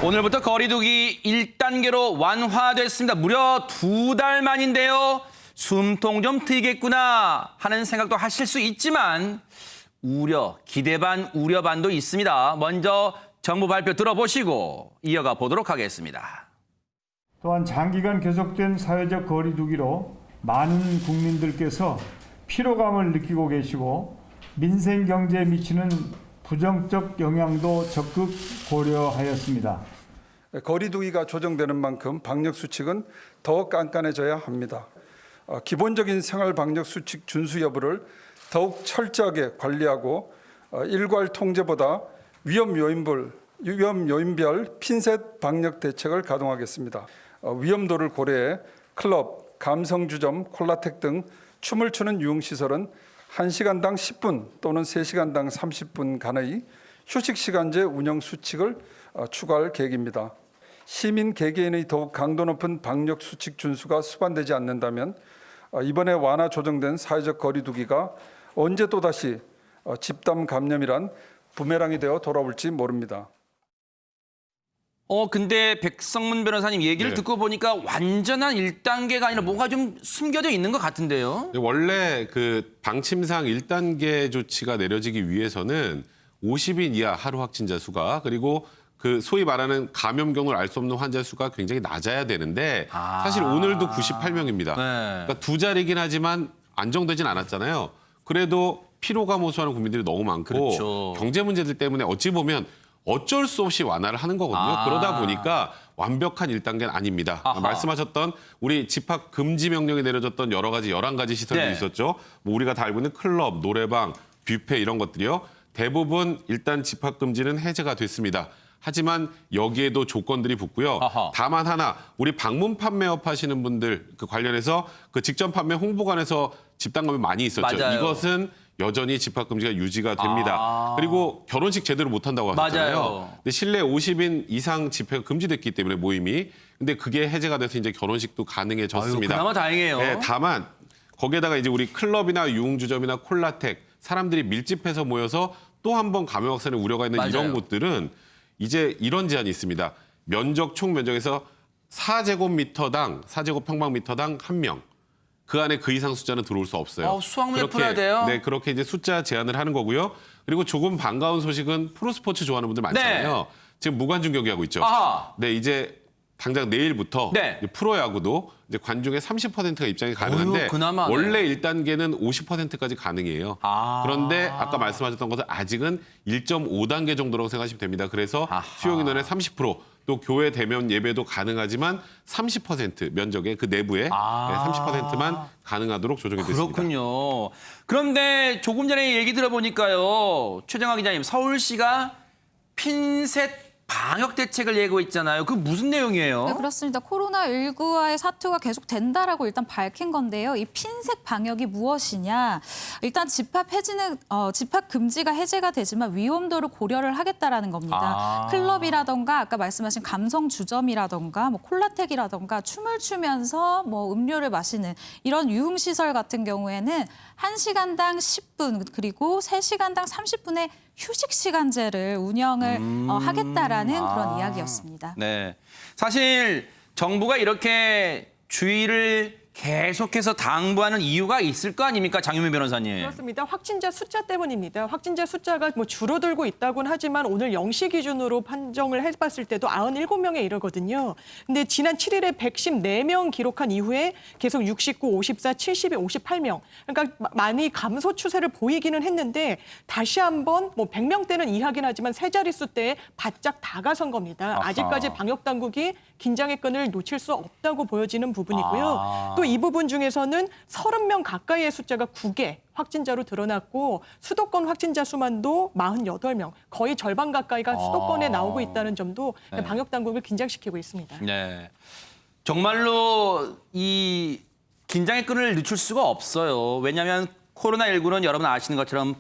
오늘부터 거리두기 1단계로 완화됐습니다. 무려 2달 만인데요. 숨통 좀 트이겠구나 하는 생각도 하실 수 있지만 우려, 기대 반, 우려 반도 있습니다. 먼저 정부 발표 들어보시고 이어가 보도록 하겠습니다. 또한 장기간 계속된 사회적 거리두기로 많은 국민들께서 피로감을 느끼고 계시고 민생 경제에 미치는 부정적 영향도 적극 고려하였습니다. 거리두기가 조정되는 만큼 방역 수칙은 더 깐깐해져야 합니다. 기본적인 생활 방역 수칙 준수 여부를 더욱 철저하게 관리하고 일괄 통제보다 위험 요인별 핀셋 방역 대책을 가동하겠습니다. 위험도를 고려해 클럽, 감성주점, 콜라텍 등 춤을 추는 유흥시설은 1시간당 10분 또는 3시간당 30분 간의 휴식시간제 운영 수칙을 추가할 계획입니다. 시민 개개인의 더욱 강도 높은 방역 수칙 준수가 수반되지 않는다면 이번에 완화 조정된 사회적 거리두기가 언제 또다시 집단 감염이란 부메랑이 되어 돌아올지 모릅니다. 근데 백성문 변호사님 얘기를 듣고 보니까 완전한 1단계가 아니라 뭔가 좀 숨겨져 있는 것 같은데요. 원래 그 방침상 1단계 조치가 내려지기 위해서는 50인 이하 하루 확진자 수가 그리고 그 소위 말하는 감염 경로를 알 수 없는 환자 수가 굉장히 낮아야 되는데 사실 오늘도 98명입니다. 그러니까 두 자리긴 하지만 안정되진 않았잖아요. 그래도 피로감 호소하는 국민들이 너무 많고 그렇죠. 경제 문제들 때문에 어찌 보면 어쩔 수 없이 완화를 하는 거거든요. 그러다 보니까 완벽한 1단계는 아닙니다. 말씀하셨던 우리 집합 금지 명령이 내려졌던 여러 가지 11가지 시설들이 있었죠. 뭐 우리가 다 알고 있는 클럽, 노래방, 뷔페 이런 것들이요. 대부분 일단 집합 금지는 해제가 됐습니다. 하지만 여기에도 조건들이 붙고요. 다만 하나, 우리 방문 판매업 하시는 분들 그 관련해서 그 직전 판매 홍보관에서 집단 감염 많이 있었죠. 맞아요. 이것은 여전히 집합 금지가 유지가 됩니다. 그리고 결혼식 제대로 못 한다고 하셨잖아요. 맞아요. 근데 실내 50인 이상 집회가 금지됐기 때문에 모임이. 근데 그게 해제가 돼서 이제 결혼식도 가능해졌습니다. 그나마 다행이에요. 네, 다만 거기에다가 이제 우리 클럽이나 유흥주점이나 콜라텍 사람들이 밀집해서 모여서 또 한 번 감염 확산의 우려가 있는 이런 곳들은 이제 이런 제한이 있습니다. 면적 총 면적에서 4제곱 평방미터당 1명. 그 안에 그 이상 숫자는 들어올 수 없어요. 수학문제 풀어야 돼요? 네, 그렇게 이제 숫자 제한을 하는 거고요. 그리고 조금 반가운 소식은 프로스포츠 좋아하는 분들 많잖아요. 지금 무관중 경기하고 있죠. 네, 이제 당장 내일부터 이제 프로야구도 이제 관중의 30%가 입장이 가능한데 원래 1단계는 50%까지 가능해요. 그런데 아까 말씀하셨던 것은 아직은 1.5단계 정도라고 생각하시면 됩니다. 그래서 수용 인원의 30%, 또 교회 대면 예배도 가능하지만 30% 면적의 그 내부에 30%만 가능하도록 조정이 됐습니다. 그렇군요. 그런데 조금 전에 얘기 들어보니까요. 최정화 기자님, 서울시가 핀셋 방역 대책을 예고 있잖아요. 그 무슨 내용이에요? 네, 그렇습니다. 코로나19와의 사투가 계속 된다라고 일단 밝힌 건데요. 이 핀셋 방역이 무엇이냐? 일단 집합 금지가 해제가 되지만 위험도를 고려를 하겠다라는 겁니다. 클럽이라던가 아까 말씀하신 감성 주점이라던가 뭐 콜라텍이라던가 춤을 추면서 뭐 음료를 마시는 이런 유흥 시설 같은 경우에는 1시간당 10분 그리고 3시간당 30분의 휴식 시간제를 운영을 하겠다라는 그런 이야기였습니다. 네, 사실 정부가 이렇게 주의를 계속해서 당부하는 이유가 있을 거 아닙니까, 장유미 변호사님? 그렇습니다. 확진자 숫자 때문입니다. 확진자 숫자가 뭐 줄어들고 있다고는 하지만 오늘 0시 기준으로 판정을 해봤을 때도 97명에 이르거든요. 근데 지난 7일에 114명 기록한 이후에 계속 69, 54, 72, 58명. 그러니까 많이 감소 추세를 보이기는 했는데 다시 한번 뭐 100명대는 이하긴 하지만 세 자릿수대에 바짝 다가선 겁니다. 아직까지 방역 당국이 긴장의 끈을 놓칠 수 없다고 보여지는 부분이고요. 또 이 부분 중에서는 30명 가까이의 숫자가 9개 확진자로 드러났고 수도권 확진자 수만도 48명, 거의 절반 가까이가 수도권에 나오고 있다는 점도 방역 당국을 긴장시키고 있습니다. 네, 정말로 이 긴장의 끈을 늦출 수가 없어요. 왜냐하면 코로나19는 여러분 아시는 것처럼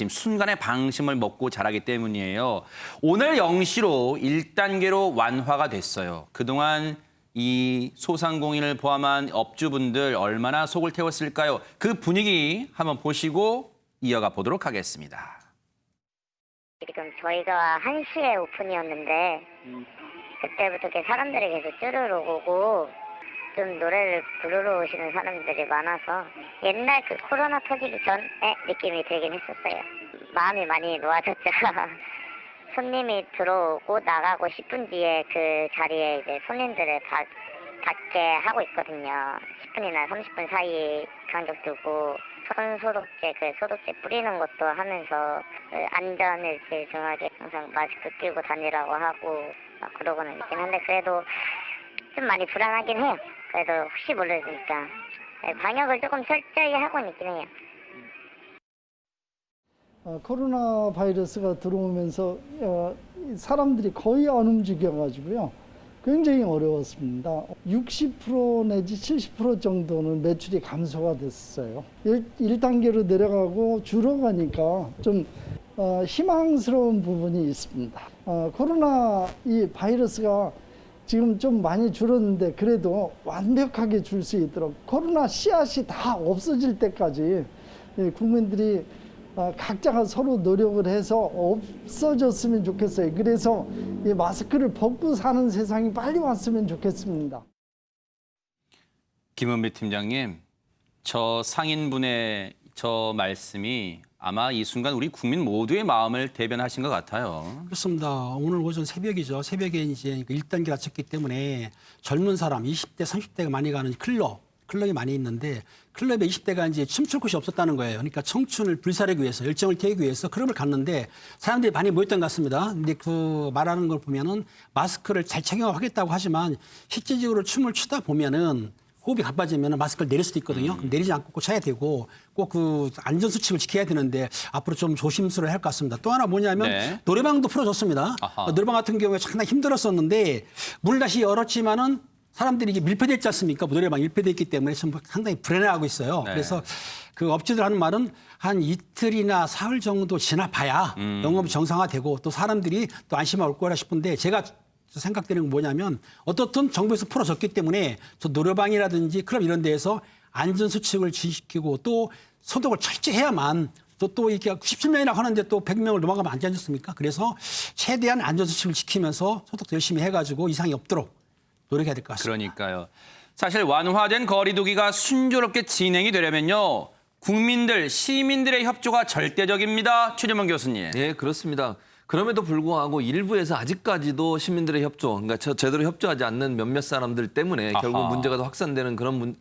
순간의 방심을 먹고 자라기 때문이에요. 오늘 0시로 1단계로 완화가 됐어요. 그동안 이 소상공인을 포함한 업주분들 얼마나 속을 태웠을까요? 그 분위기 한번 보시고 이어가 보도록 하겠습니다. 지금 저희가 1시에 오픈이었는데 그때부터 이렇게 사람들이 계속 쭈르르 오고 좀 노래를 부르러 오시는 사람들이 많아서 옛날 그 코로나 터지기 전에 느낌이 들긴 했었어요. 마음이 많이 놓아졌죠. 손님이 들어오고 나가고 10분 뒤에 그 자리에 이제 손님들을 받게 하고 있거든요. 10분이나 30분 사이 간격 두고 손 소독제, 소독제 뿌리는 것도 하면서 안전을 제일 중요하게 항상 마스크 끼고 다니라고 하고 막 그러고는 있긴 한데 그래도 좀 많이 불안하긴 해요. 그래도 혹시 모르니까 방역을 조금 철저히 하고는 있긴 해요. 코로나 바이러스가 들어오면서 사람들이 거의 안 움직여가지고요. 굉장히 어려웠습니다. 60% 내지 70% 정도는 매출이 감소가 됐어요. 1단계로 내려가고 줄어가니까 좀 희망스러운 부분이 있습니다. 코로나 이 바이러스가 지금 좀 많이 줄었는데 그래도 완벽하게 줄 수 있도록 코로나 씨앗이 다 없어질 때까지 국민들이 각자가 서로 노력을 해서 없어졌으면 좋겠어요. 그래서 이 마스크를 벗고 사는 세상이 빨리 왔으면 좋겠습니다. 김은배 팀장님, 저 상인분의 저 말씀이 아마 이 순간 우리 국민 모두의 마음을 대변하신 것 같아요. 그렇습니다. 오늘 오전 새벽이죠. 새벽에 이제 1단계가 쳤기 때문에 젊은 사람 20대, 30대가 많이 가는 클럽이 많이 있는데 클럽에 20대가 이제 춤출 곳이 없었다는 거예요. 그러니까 청춘을 불살르기 위해서, 열정을 태우기 위해서 클럽을 갔는데 사람들이 많이 모였던 것 같습니다. 근데 그 말하는 걸 보면은 마스크를 잘 착용하겠다고 하지만 실질적으로 춤을 추다 보면은 호흡이 가빠지면 마스크를 내릴 수도 있거든요. 그럼 내리지 않고 꼭 쳐야 되고 꼭 그 안전수칙을 지켜야 되는데 앞으로 좀 조심스러워야 할 것 같습니다. 또 하나 뭐냐면 네. 노래방도 풀어줬습니다. 노래방 같은 경우에 상당히 힘들었었는데 문을 다시 열었지만은 사람들이 이게 밀폐돼 있지 않습니까? 노래방 밀폐돼 있기 때문에 좀 상당히 불안해하고 있어요. 네. 그래서 그 업체들 하는 말은 한 이틀이나 사흘 정도 지나봐야 영업이 정상화되고 또 사람들이 또 안심하고 올 거라 싶은데 제가 생각되는 건 뭐냐면 어떻든 정부에서 풀어줬기 때문에 저 노래방이라든지 클럽 이런 데에서 안전수칙을 지키고 또 소독을 철저히 해야만 또 이렇게 97명이나 하는데 또 100명을 넘어가면 안 되지 않습니까? 그래서 최대한 안전수칙을 지키면서 소독도 열심히 해가지고 이상이 없도록 노력해야 될 것 같습니다. 그러니까요. 사실 완화된 거리두기가 순조롭게 진행이 되려면요. 국민들, 시민들의 협조가 절대적입니다. 최재문 교수님. 네, 그렇습니다. 그럼에도 불구하고 일부에서 아직까지도 시민들의 협조, 그러니까 제대로 협조하지 않는 몇몇 사람들 때문에 결국 문제가 더 확산되는 그런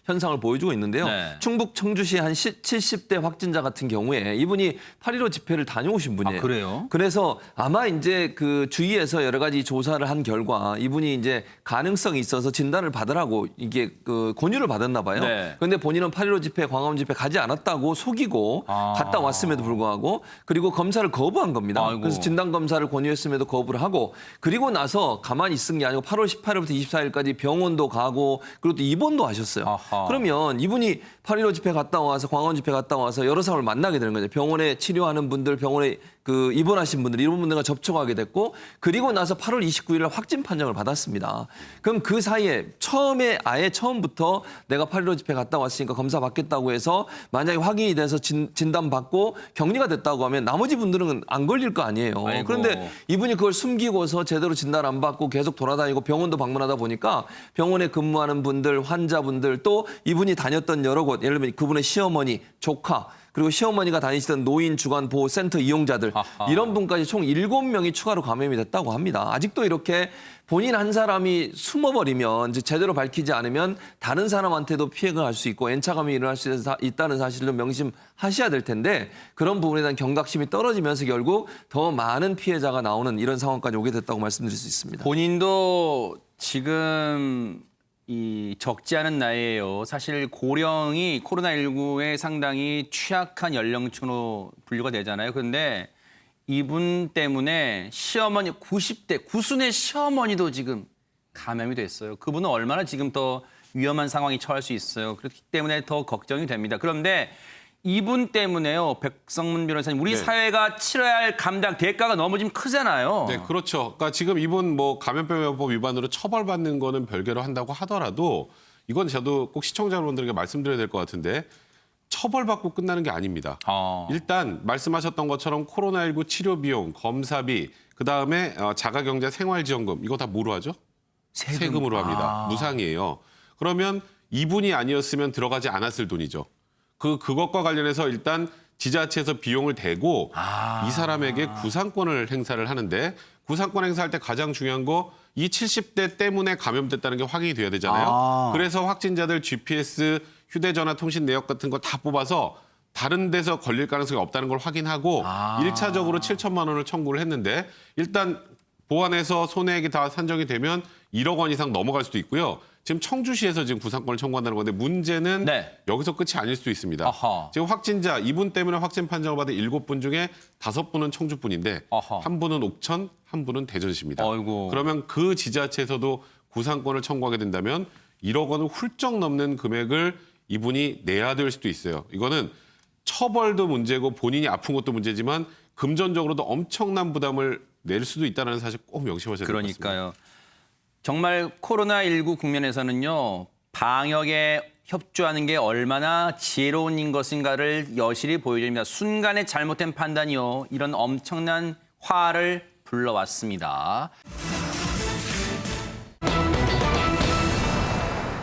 현상을 보여주고 있는데요. 네. 충북 청주시 한 70대 확진자 같은 경우에 이분이 8.15 집회를 다녀오신 분이에요. 아, 그래요? 그래서 아마 이제 그 주위에서 여러 가지 조사를 한 결과 이분이 이제 가능성이 있어서 진단을 받으라고 이게 그 권유를 받았나 봐요. 네. 그런데 본인은 8.15 집회, 광화문 집회 가지 않았다고 속이고 갔다 왔음에도 불구하고 그리고 검사를 거부한 겁니다. 아이고. 그래서 진단검사를 권유했음에도 거부를 하고 그리고 나서 가만히 있은 게 아니고 8월 18일부터 24일까지 병원도 가고 그리고 또 입원도 하셨어요. 아하. 그러면 이분이 8.15 집회 갔다 와서 광화문 집회 갔다 와서 여러 사람을 만나게 되는 거죠. 병원에 치료하는 분들, 병원에 그 입원하신 분들 이런 분들과 접촉하게 됐고 그리고 나서 8월 29일 확진 판정을 받았습니다. 그럼 그 사이에 아예 처음부터 내가 8.15 집회 갔다 왔으니까 검사 받겠다고 해서 만약에 확인이 돼서 진단 받고 격리가 됐다고 하면 나머지 분들은 안 걸릴 거 아니에요. 아이고. 그런데 이분이 그걸 숨기고서 제대로 진단 안 받고 계속 돌아다니고 병원도 방문하다 보니까 병원에 근무하는 분들, 환자분들 또 이분이 다녔던 여러 곳, 예를 들면 그분의 시어머니, 조카 그리고 시어머니가 다니시던 노인 주간 보호센터 이용자들 아하. 이런 분까지 총 7명이 추가로 감염이 됐다고 합니다. 아직도 이렇게 본인 한 사람이 숨어버리면 이제 제대로 밝히지 않으면 다른 사람한테도 피해가 갈 수 있고 N차감이 일어날 수 있다는 사실을 명심하셔야 될 텐데 그런 부분에 대한 경각심이 떨어지면서 결국 더 많은 피해자가 나오는 이런 상황까지 오게 됐다고 말씀드릴 수 있습니다. 본인도 지금 이 적지 않은 나이에요. 사실 고령이 코로나19에 상당히 취약한 연령층으로 분류가 되잖아요. 그런데 이분 때문에 시어머니 90대 구순의 시어머니도 지금 감염이 됐어요. 그분은 얼마나 지금 더 위험한 상황에 처할 수 있어요. 그렇기 때문에 더 걱정이 됩니다. 그런데 이분 때문에요. 백성문 변호사님, 우리 네. 사회가 치러야 할 감당 대가가 너무 지금 크잖아요. 네, 그렇죠. 그러니까 지금 이분 뭐 감염병법 위반으로 처벌받는 거는 별개로 한다고 하더라도 이건 저도 꼭 시청자 여러분들에게 말씀드려야 될 것 같은데 처벌받고 끝나는 게 아닙니다. 일단 말씀하셨던 것처럼 코로나19 치료 비용, 검사비, 그다음에 자가경제 생활지원금 이거 다 뭐로 하죠? 세금으로 합니다. 무상이에요. 그러면 이분이 아니었으면 들어가지 않았을 돈이죠. 그것과 관련해서 일단 지자체에서 비용을 대고 이 사람에게 구상권을 행사를 하는데 구상권 행사할 때 가장 중요한 거 이 70대 때문에 감염됐다는 게 확인이 돼야 되잖아요. 그래서 확진자들 GPS, 휴대전화 통신 내역 같은 거 다 뽑아서 다른 데서 걸릴 가능성이 없다는 걸 확인하고 1차적으로 7천만 원을 청구를 했는데 일단 보안해서 손해액이 다 산정이 되면 1억 원 이상 넘어갈 수도 있고요. 지금 청주시에서 지금 구상권을 청구한다는 건데 문제는 여기서 끝이 아닐 수도 있습니다. 지금 확진자 이분 때문에 확진 판정을 받은 7분 중에 5분은 청주분인데 한 분은 옥천, 한 분은 대전시입니다. 그러면 그 지자체에서도 구상권을 청구하게 된다면 1억 원을 훌쩍 넘는 금액을 이분이 내야 될 수도 있어요. 이거는 처벌도 문제고 본인이 아픈 것도 문제지만 금전적으로도 엄청난 부담을 낼 수도 있다는 사실 꼭 명심하셔야 될 것 같습니다. 그러니까요. 정말 코로나19 국면에서는요. 방역에 협조하는 게 얼마나 지혜로운 인 것인가를 여실히 보여줍니다. 순간의 잘못된 판단이요. 이런 엄청난 화를 불러왔습니다.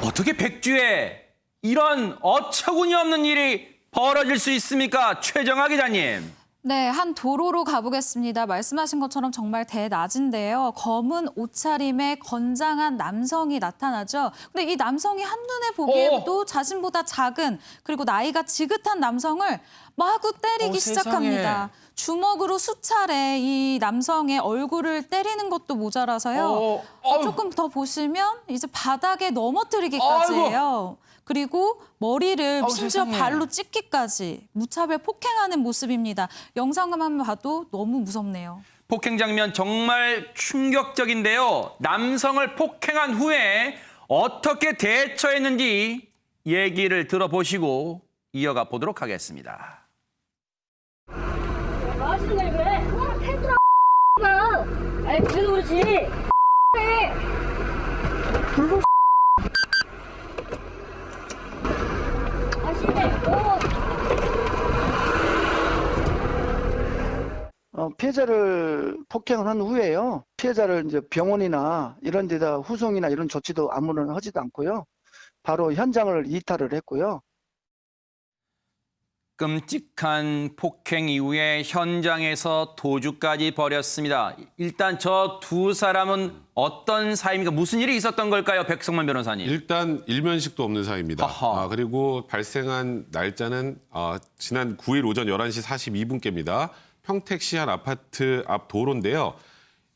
어떻게 백주에 이런 어처구니 없는 일이 벌어질 수 있습니까? 최정아 기자님. 네, 한 도로로 가보겠습니다. 말씀하신 것처럼 정말 대낮인데요. 검은 옷차림의 건장한 남성이 나타나죠. 근데 이 남성이 한눈에 보기에도 자신보다 작은 그리고 나이가 지긋한 남성을 마구 때리기 시작합니다. 주먹으로 수차례 이 남성의 얼굴을 때리는 것도 모자라서요. 조금 더 보시면 이제 바닥에 넘어뜨리기까지 해요. 그리고 머리를 심지어 발로 찢기까지 무차별 폭행하는 모습입니다. 영상만 한번 봐도 너무 무섭네요. 폭행 장면 정말 충격적인데요. 남성을 폭행한 후에 어떻게 대처했는지 얘기를 들어보시고 이어가 보도록 하겠습니다. 뭐 하시는 거야 그래? 그거는 팬들아 아이 그래도 그렇지 불고 피해자를 폭행을 한 후에요. 피해자를 이제 병원이나 이런 데다 후송이나 이런 조치도 아무런 하지도 않고요. 바로 현장을 이탈을 했고요. 끔찍한 폭행 이후에 현장에서 도주까지 벌였습니다. 일단 저 두 사람은 어떤 사이입니까? 무슨 일이 있었던 걸까요, 백성만 변호사님? 일단 일면식도 없는 사이입니다. 그리고 발생한 날짜는 지난 9일 오전 11시 42분께입니다. 평택시 한 아파트 앞 도로인데요.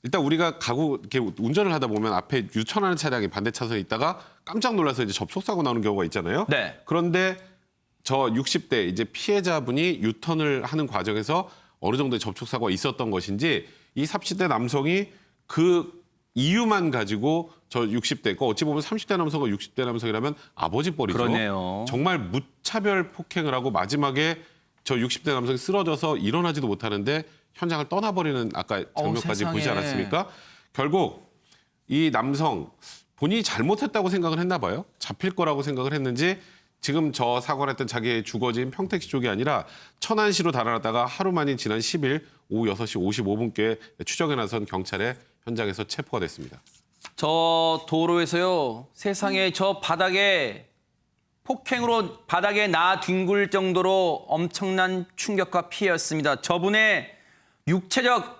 일단 우리가 이렇게 운전을 하다 보면 앞에 유턴하는 차량이 반대 차선에 있다가 깜짝 놀라서 이제 접촉사고 나오는 경우가 있잖아요. 그런데 저 60대 이제 피해자분이 유턴을 하는 과정에서 어느 정도의 접촉사고가 있었던 것인지 이 30대 남성이 그 이유만 가지고 저 60대, 그러니까 어찌 보면 30대 남성과 60대 남성이라면 아버지 뻘이죠. 그러네요. 정말 무차별 폭행을 하고 마지막에 저 60대 남성이 쓰러져서 일어나지도 못하는데 현장을 떠나버리는 아까 장면까지 보지 않았습니까? 결국 이 남성 본인이 잘못했다고 생각을 했나 봐요. 잡힐 거라고 생각을 했는지 지금 저 사고를 했던 자기의 주거지인 평택시 쪽이 아니라 천안시로 달아났다가 하루 만인 지난 10일 오후 6시 55분께 추적에 나선 경찰에 현장에서 체포가 됐습니다. 저 도로에서요. 세상에 저 바닥에 폭행으로 바닥에 나 뒹굴 정도로 엄청난 충격과 피해였습니다. 저분의 육체적,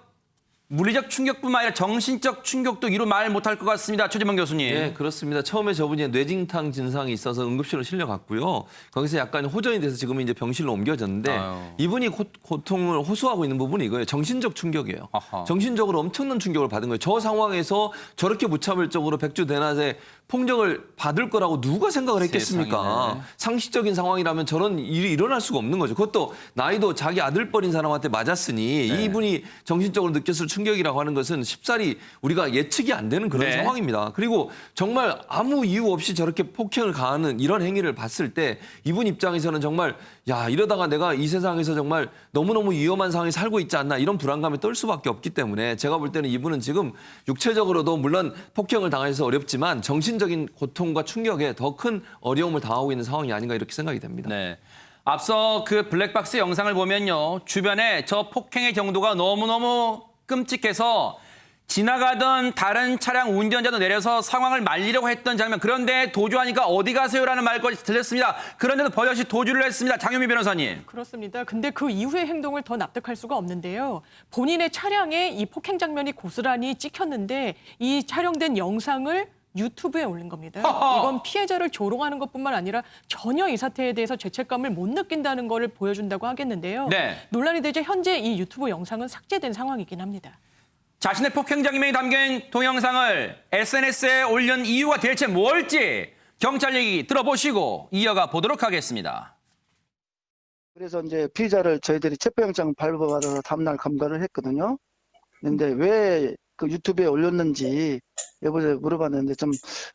물리적 충격뿐만 아니라 정신적 충격도 이루 말 못할 것 같습니다. 최지만 교수님. 네, 그렇습니다. 처음에 저분이 뇌진탕 증상이 있어서 응급실로 실려갔고요. 거기서 약간 호전이 돼서 지금은 이제 병실로 옮겨졌는데 이분이 고통을 호소하고 있는 부분이 이거예요. 정신적 충격이에요. 정신적으로 엄청난 충격을 받은 거예요. 저 상황에서 저렇게 무차별적으로 백주 대낮에 폭력을 받을 거라고 누가 생각을 했겠습니까? 세상에. 상식적인 상황이라면 저런 일이 일어날 수가 없는 거죠. 그것도 나이도 자기 아들뻘인 사람한테 맞았으니 이분이 정신적으로 느꼈을 충격이라고 하는 것은 쉽사리 우리가 예측이 안 되는 그런 상황입니다. 그리고 정말 아무 이유 없이 저렇게 폭행을 가하는 이런 행위를 봤을 때 이분 입장에서는 정말 야 이러다가 내가 이 세상에서 정말 너무너무 위험한 상황에 살고 있지 않나 이런 불안감에 떨 수밖에 없기 때문에 제가 볼 때는 이분은 지금 육체적으로도 물론 폭행을 당해서 어렵지만 정신적인 고통과 충격에 더 큰 어려움을 당하고 있는 상황이 아닌가 이렇게 생각이 됩니다. 네. 앞서 그 블랙박스 영상을 보면요. 주변에 저 폭행의 정도가 너무너무 끔찍해서 지나가던 다른 차량 운전자도 내려서 상황을 말리려고 했던 장면. 그런데 도주하니까 어디 가세요라는 말까지 들렸습니다. 그런데도 버젓이 도주를 했습니다. 장현미 변호사님. 그렇습니다. 근데 그 이후의 행동을 더 납득할 수가 없는데요. 본인의 차량에 이 폭행 장면이 고스란히 찍혔는데 이 촬영된 영상을 유튜브에 올린 겁니다. 이건 피해자를 조롱하는 것뿐만 아니라 전혀 이 사태에 대해서 죄책감을 못 느낀다는 것을 보여준다고 하겠는데요. 네. 논란이 되자 현재 이 유튜브 영상은 삭제된 상황이긴 합니다. 자신의 폭행 장면이 담긴 동영상을 SNS에 올린 이유가 대체 뭘지 경찰 얘기 들어보시고 이어가 보도록 하겠습니다. 그래서 이제 피의자를 저희들이 체포영장 발부받아서 다음날 감관을 했거든요. 근데 왜 그 유튜브에 올렸는지 여보세요 물어봤는데 좀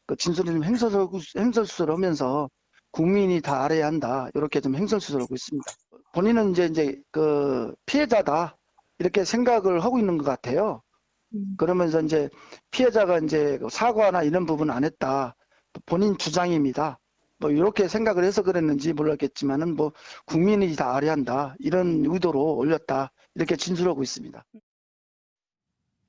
그 진술이 좀 횡설수설하면서 국민이 다 알아야 한다 이렇게 좀 횡설수설하고 있습니다. 본인은 이제 그 피해자다 이렇게 생각을 하고 있는 것 같아요. 그러면서 이제 피해자가 이제 사과나 이런 부분 안 했다 본인 주장입니다. 뭐 이렇게 생각을 해서 그랬는지 몰랐겠지만은 뭐 국민이 다 알아야 한다 이런 의도로 올렸다 이렇게 진술하고 있습니다.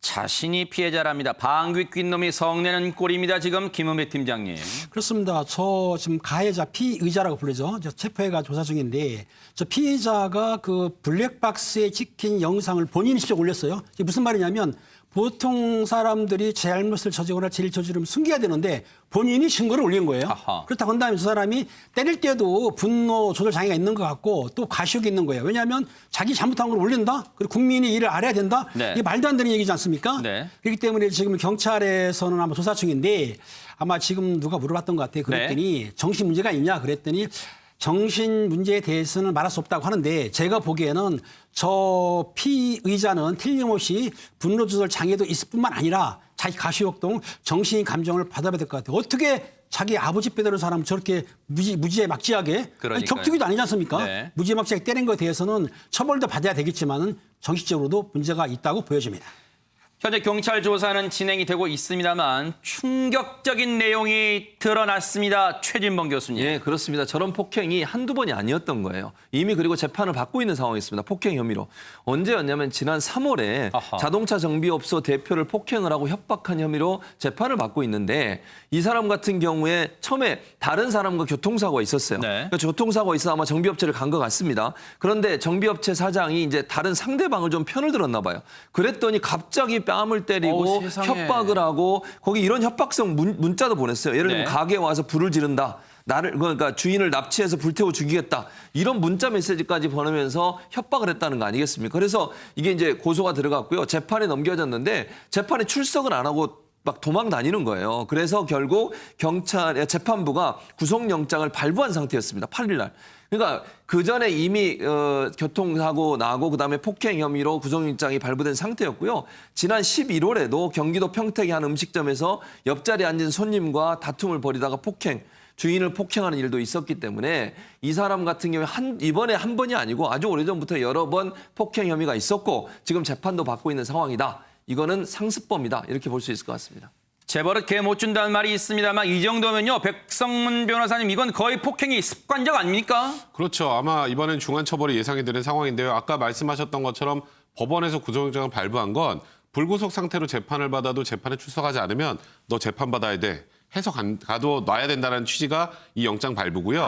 자신이 피해자랍니다. 방귀 낀 놈이 성내는 꼴입니다. 지금 김은배 팀장님. 그렇습니다. 저 지금 가해자 피의자라고 부르죠. 저 체포해가 조사 중인데 저 피해자가 그 블랙박스에 찍힌 영상을 본인이 직접 올렸어요. 이게 무슨 말이냐면 보통 사람들이 잘못을 저지거나 죄를 저지르면 숨겨야 되는데 본인이 증거를 올린 거예요. 아하. 그렇다고 한다면 저 사람이 때릴 때도 분노 조절 장애가 있는 것 같고 또 가식이 있는 거예요. 왜냐하면 자기 잘못한 걸 올린다? 그리고 국민이 이를 알아야 된다? 네. 이게 말도 안 되는 얘기지 않습니까? 네. 그렇기 때문에 지금 경찰에서는 아마 조사 중인데 아마 지금 누가 물어봤던 것 같아요. 그랬더니 정신 문제가 있냐 그랬더니 정신 문제에 대해서는 말할 수 없다고 하는데 제가 보기에는 저 피의자는 틀림없이 분노 조절 장애도 있을 뿐만 아니라 자기 가시욕동 정신 감정을 받아봐야 될 것 같아요. 어떻게 자기 아버지 빼드는 사람 저렇게 무지에 막지하게 아니, 격투기도 아니지 않습니까? 네. 무지에 막지하게 때린 것에 대해서는 처벌도 받아야 되겠지만은 정신적으로도 문제가 있다고 보여집니다. 현재 경찰 조사는 진행이 되고 있습니다만 충격적인 내용이 드러났습니다. 최진범 교수님. 예, 그렇습니다. 저런 폭행이 한두 번이 아니었던 거예요. 이미 그리고 재판을 받고 있는 상황이었습니다. 폭행 혐의로. 언제였냐면 지난 3월에 아하. 자동차 정비업소 대표를 폭행을 하고 협박한 혐의로 재판을 받고 있는데 이 사람 같은 경우에 처음에 다른 사람과 교통사고가 있었어요. 네. 교통사고가 있어 아마 정비업체를 간 것 같습니다. 그런데 정비업체 사장이 이제 다른 상대방을 좀 편을 들었나 봐요. 그랬더니 갑자기 뺨을 때리고 협박을 하고 거기 이런 협박성 문자도 보냈어요. 예를 들면 네. 가게에 와서 불을 지른다. 나를 그러니까 주인을 납치해서 불태워 죽이겠다. 이런 문자 메시지까지 보내면서 협박을 했다는 거 아니겠습니까? 그래서 이게 이제 고소가 들어갔고요. 재판에 넘겨졌는데 재판에 출석을 안 하고 막 도망 다니는 거예요. 그래서 결국 재판부가 구속영장을 발부한 상태였습니다. 8일 날. 그러니까 그 전에 이미 교통사고 나고 그다음에 폭행 혐의로 구속영장이 발부된 상태였고요. 지난 11월에도 경기도 평택의 한 음식점에서 옆자리에 앉은 손님과 다툼을 벌이다가 주인을 폭행하는 일도 있었기 때문에 이 사람 같은 경우에 이번에 한 번이 아니고 아주 오래전부터 여러 번 폭행 혐의가 있었고 지금 재판도 받고 있는 상황이다. 이거는 상습범이다. 이렇게 볼 수 있을 것 같습니다. 재벌은 개 못 준다는 말이 있습니다만 이 정도면요. 백성문 변호사님 이건 거의 폭행이 습관적 아닙니까? 그렇죠. 아마 이번엔 중한 처벌이 예상이 되는 상황인데요. 아까 말씀하셨던 것처럼 법원에서 구속영장을 발부한 건 불구속 상태로 재판을 받아도 재판에 출석하지 않으면 너 재판 받아야 돼. 해서 가도 놔야 된다는 취지가 이 영장 발부고요.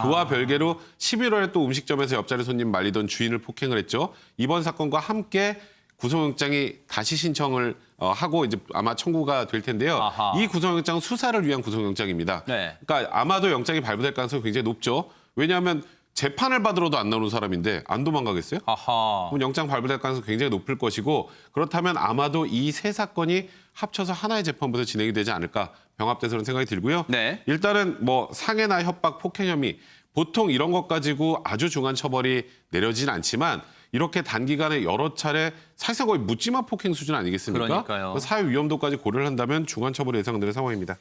그와 별개로 11월에 또 음식점에서 옆자리 손님 말리던 주인을 폭행을 했죠. 이번 사건과 함께 구속영장이 다시 신청을 하고 이제 아마 청구가 될 텐데요. 아하. 이 구속영장은 수사를 위한 구속영장입니다. 네. 그러니까 아마도 영장이 발부될 가능성이 굉장히 높죠. 왜냐하면 재판을 받으러도 안 나오는 사람인데 안 도망가겠어요? 아하. 그럼 영장 발부될 가능성이 굉장히 높을 것이고 그렇다면 아마도 이 세 사건이 합쳐서 하나의 재판부터 진행이 되지 않을까 병합돼서는 생각이 들고요. 네. 일단은 뭐 상해나 협박, 폭행 혐의 보통 이런 것 가지고 아주 중한 처벌이 내려지진 않지만 이렇게 단기간에 여러 차례 사실상 거의 묻지마 폭행 수준 아니겠습니까? 그러니까요. 사회 위험도까지 고려를 한다면 중한 처벌이 예상되는 상황입니다.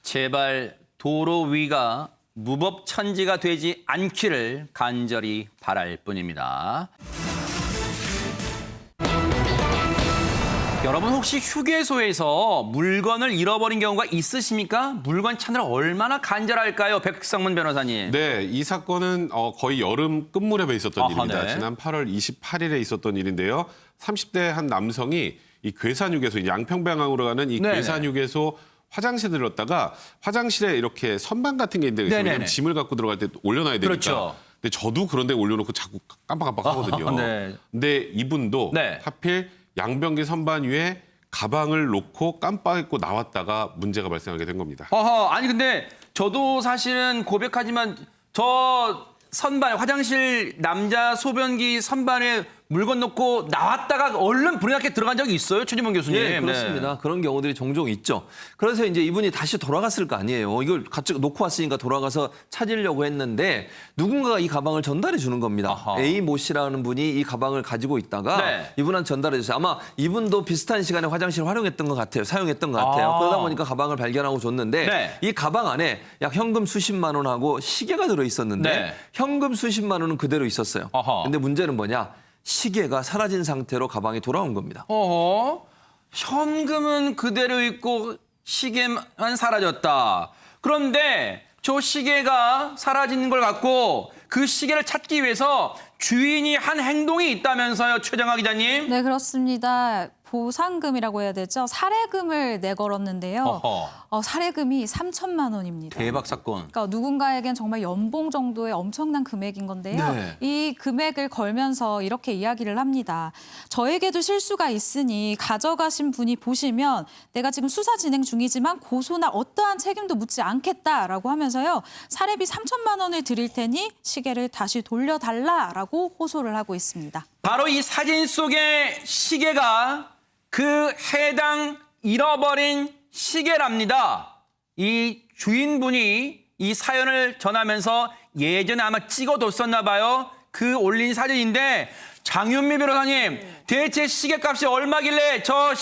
제발 도로 위가 무법천지가 되지 않기를 간절히 바랄 뿐입니다. 여러분 혹시 휴게소에서 물건을 잃어버린 경우가 있으십니까? 물건 찾느라 얼마나 간절할까요? 백성문 변호사님. 네, 이 사건은 거의 여름 끝무렵에 있었던 아하, 일입니다. 네. 지난 8월 28일에 있었던 일인데요. 30대 한 남성이 이 괴산휴게소, 이 양평방향으로 가는 이 네네. 괴산휴게소 화장실에 들렀다가 화장실에 이렇게 선반 같은 게 있는데 네네네. 왜냐면 짐을 갖고 들어갈 때 올려놔야 되니까. 그렇죠. 근데 저도 그런 데 올려놓고 자꾸 깜빡깜빡 하거든요. 네. 근데 이분도 네. 하필 양변기 선반 위에 가방을 놓고 깜빡 잊고 나왔다가 문제가 발생하게 된 겁니다. 아니 근데 저도 사실은 고백하지만 저 선반 화장실 남자 소변기 선반에 물건 넣고 나왔다가 얼른 불이 나게 들어간 적이 있어요, 최진봉 교수님. 예, 그렇습니다. 네. 그런 경우들이 종종 있죠. 그래서 이제 이분이 다시 돌아갔을 거 아니에요. 이걸 같이 놓고 왔으니까 돌아가서 찾으려고 했는데 누군가가 이 가방을 전달해 주는 겁니다. 아하. A 모 씨라는 분이 이 가방을 가지고 있다가 네. 이분한테 전달해 줬어요. 아마 이분도 비슷한 시간에 화장실을 활용했던 것 같아요. 사용했던 것 같아요. 그러다 보니까 가방을 발견하고 줬는데 네. 이 가방 안에 약 현금 수십만 원하고 시계가 들어 있었는데 네. 현금 수십만 원은 그대로 있었어요. 아하. 근데 문제는 뭐냐? 시계가 사라진 상태로 가방이 돌아온 겁니다. 현금은 그대로 있고 시계만 사라졌다. 그런데 저 시계가 사라진 걸 갖고 그 시계를 찾기 위해서 주인이 한 행동이 있다면서요, 최정아 기자님? 네, 그렇습니다. 보상금이라고 해야 되죠. 살해금을 내걸었는데요. 살해금이 3천만 원입니다. 대박 사건. 그러니까 누군가에겐 정말 연봉 정도의 엄청난 금액인 건데요. 네. 이 금액을 걸면서 이렇게 이야기를 합니다. 저에게도 실수가 있으니 가져가신 분이 보시면 내가 지금 수사 진행 중이지만 고소나 어떠한 책임도 묻지 않겠다라고 하면서요. 살해비 3천만 원을 드릴 테니 시계를 다시 돌려달라라고 호소를 하고 있습니다. 바로 이 사진 속의 시계가 그 해당 잃어버린 시계랍니다. 이 주인분이 이 사연을 전하면서 예전에 아마 찍어뒀었나 봐요. 그 올린 사진인데 장윤미 변호사님, 대체 시계값이 얼마길래 저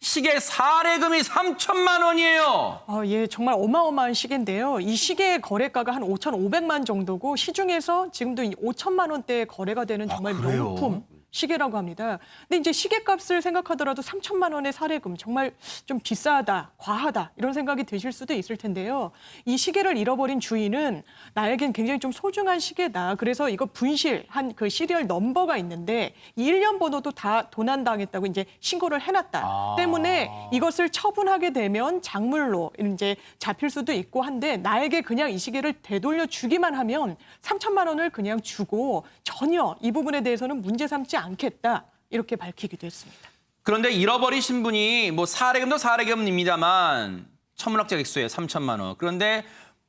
시계 살해금이 3천만 원이에요. 예, 정말 어마어마한 시계인데요. 이 시계의 거래가가 한 5,500만 정도고 시중에서 지금도 5천만 원대에 거래가 되는 정말 그래요? 명품 시계라고 합니다. 근데 이제 시계값을 생각하더라도 3천만 원의 살해금 정말 좀 비싸다, 과하다 이런 생각이 드실 수도 있을 텐데요. 이 시계를 잃어버린 주인은 나에겐 굉장히 좀 소중한 시계다. 그래서 이거 분실한 그 시리얼 넘버가 있는데 이 일련 번호도 다 도난당했다고 이제 신고를 해놨다. 때문에 이것을 처분하게 되면 작물로 이제 잡힐 수도 있고 한데 나에게 그냥 이 시계를 되돌려 주기만 하면 3천만 원을 그냥 주고 전혀 이 부분에 대해서는 문제 삼지 않겠다 이렇게 밝히기도 했습니다. 그런데 잃어버리신 분이 뭐 살해금도 살해금입니다만 천문학적 액수에 3천만 원. 그런데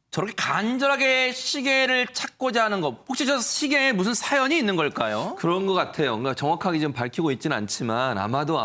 저렇게 간절하게 시계를 찾고자 하는 거 혹시 저 시계에 무슨 사연이 있는 걸까요? 그런 것 같아요. 그러니까 정확하게 좀 밝히고 있지는 않지만 아마도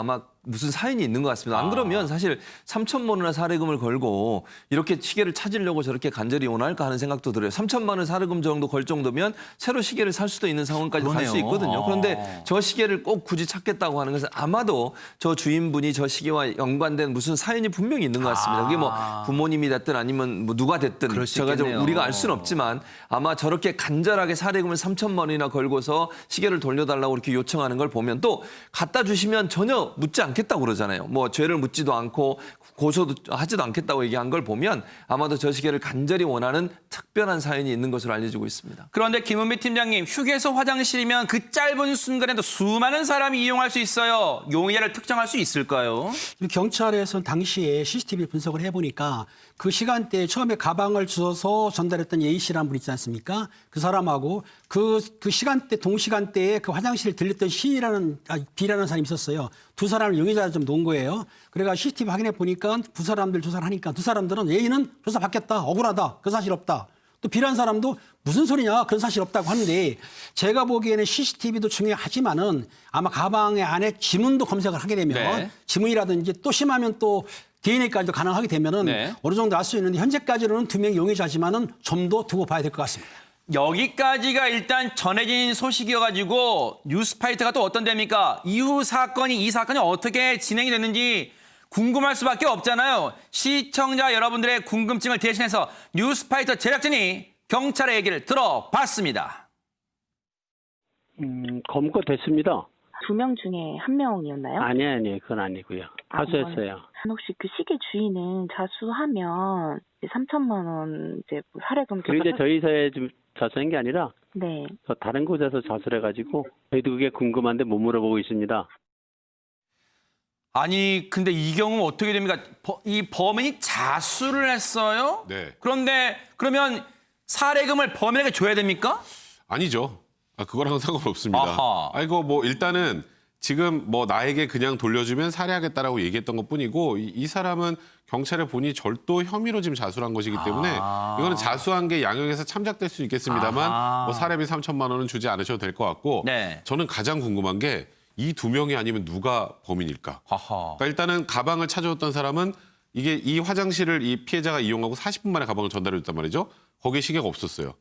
무슨 사연이 있는 것 같습니다. 안 그러면 사실 3천만 원이나 살해금을 걸고 이렇게 시계를 찾으려고 저렇게 간절히 원할까 하는 생각도 들어요. 3천만 원 살해금 정도 걸 정도면 새로 시계를 살 수도 있는 상황까지 갈 수 그러네요. 있거든요. 그런데 저 시계를 꼭 굳이 찾겠다고 하는 것은 아마도 저 주인분이 저 시계와 연관된 무슨 사연이 분명히 있는 것 같습니다. 그게 뭐 부모님이 됐든 아니면 뭐 누가 됐든 그럴 수 제가 좀 있겠네요. 우리가 알 수는 없지만 아마 저렇게 간절하게 살해금을 3천만 원이나 걸고서 시계를 돌려달라고 이렇게 요청하는 걸 보면 또 갖다 주시면 전혀 묻지 않겠다고 그러잖아요. 뭐 죄를 묻지도 않고 고소도 하지도 않겠다고 얘기한 걸 보면 아마도 저 시계를 간절히 원하는 특별한 사연이 있는 것으로 알려지고 있습니다. 그런데 김은비 팀장님, 휴게소 화장실이면 그 짧은 순간에도 수많은 사람이 이용할 수 있어요. 용의자를 특정할 수 있을까요? 경찰에서는 당시에 CCTV 분석을 해보니까 그 시간대에 처음에 가방을 주워서 전달했던 A 씨라는 분 있지 않습니까? 그 사람하고 그 시간대 동시간대에 그 화장실을 들렸던 B라는 사람이 있었어요. 두 사람을 용의자로 좀 놓은 거예요. 그래가 CCTV 확인해 보니까 두 사람들 조사를 하니까 두 사람들은 A는 조사 받겠다, 억울하다, 그 사실 없다. 또 B라는 사람도 무슨 소리냐, 그런 사실 없다고 하는데 제가 보기에는 CCTV도 중요하지만은 아마 가방의 안에 지문도 검색을 하게 되면 지문이라든지 또 심하면 또 DNA까지도 가능하게 되면은 어느 정도 알 수 있는데 현재까지는 두 명이 용의자지만은 좀 더 두고 봐야 될 것 같습니다. 여기까지가 일단 전해진 소식이어가지고 뉴스파이터가 또 어떤 데입니까? 이 사건이 어떻게 진행이 됐는지 궁금할 수밖에 없잖아요. 시청자 여러분들의 궁금증을 대신해서 뉴스파이터 제작진이 경찰의 얘기를 들어봤습니다. 검거됐습니다. 2명 중에 1명이었나요? 아니, 그건 아니고요. 하수했어요. 혹시 그 시계 주인은 자수하면 3천만 원 이제 뭐 살해금 그게 이제 저희사에 좀 자수한 게 아니라 네. 다른 곳에서 자수를 해가지고 저희도 그게 궁금한데 못 물어보고 있습니다. 아니 근데 이 경우 어떻게 됩니까? 이 범인이 자수를 했어요? 네. 그런데 그러면 살해금을 범인에게 줘야 됩니까? 아니죠. 그거랑은 상관없습니다. 아하. 이거 뭐 일단은 지금 뭐 나에게 그냥 돌려주면 살해하겠다라고 얘기했던 것뿐이고 이 사람은 경찰에 보니 절도 혐의로 지금 자수를 한 것이기 때문에 이거는 자수한 게 양형에서 참작될 수 있겠습니다만 뭐 살해비 3천만 원은 주지 않으셔도 될 것 같고 네. 저는 가장 궁금한 게 이 두 명이 아니면 누가 범인일까? 그러니까 일단은 가방을 찾아왔던 사람은 이게 이 화장실을 이 피해자가 이용하고 40분 만에 가방을 전달해줬단 말이죠. 거기에 시계가 없었어요.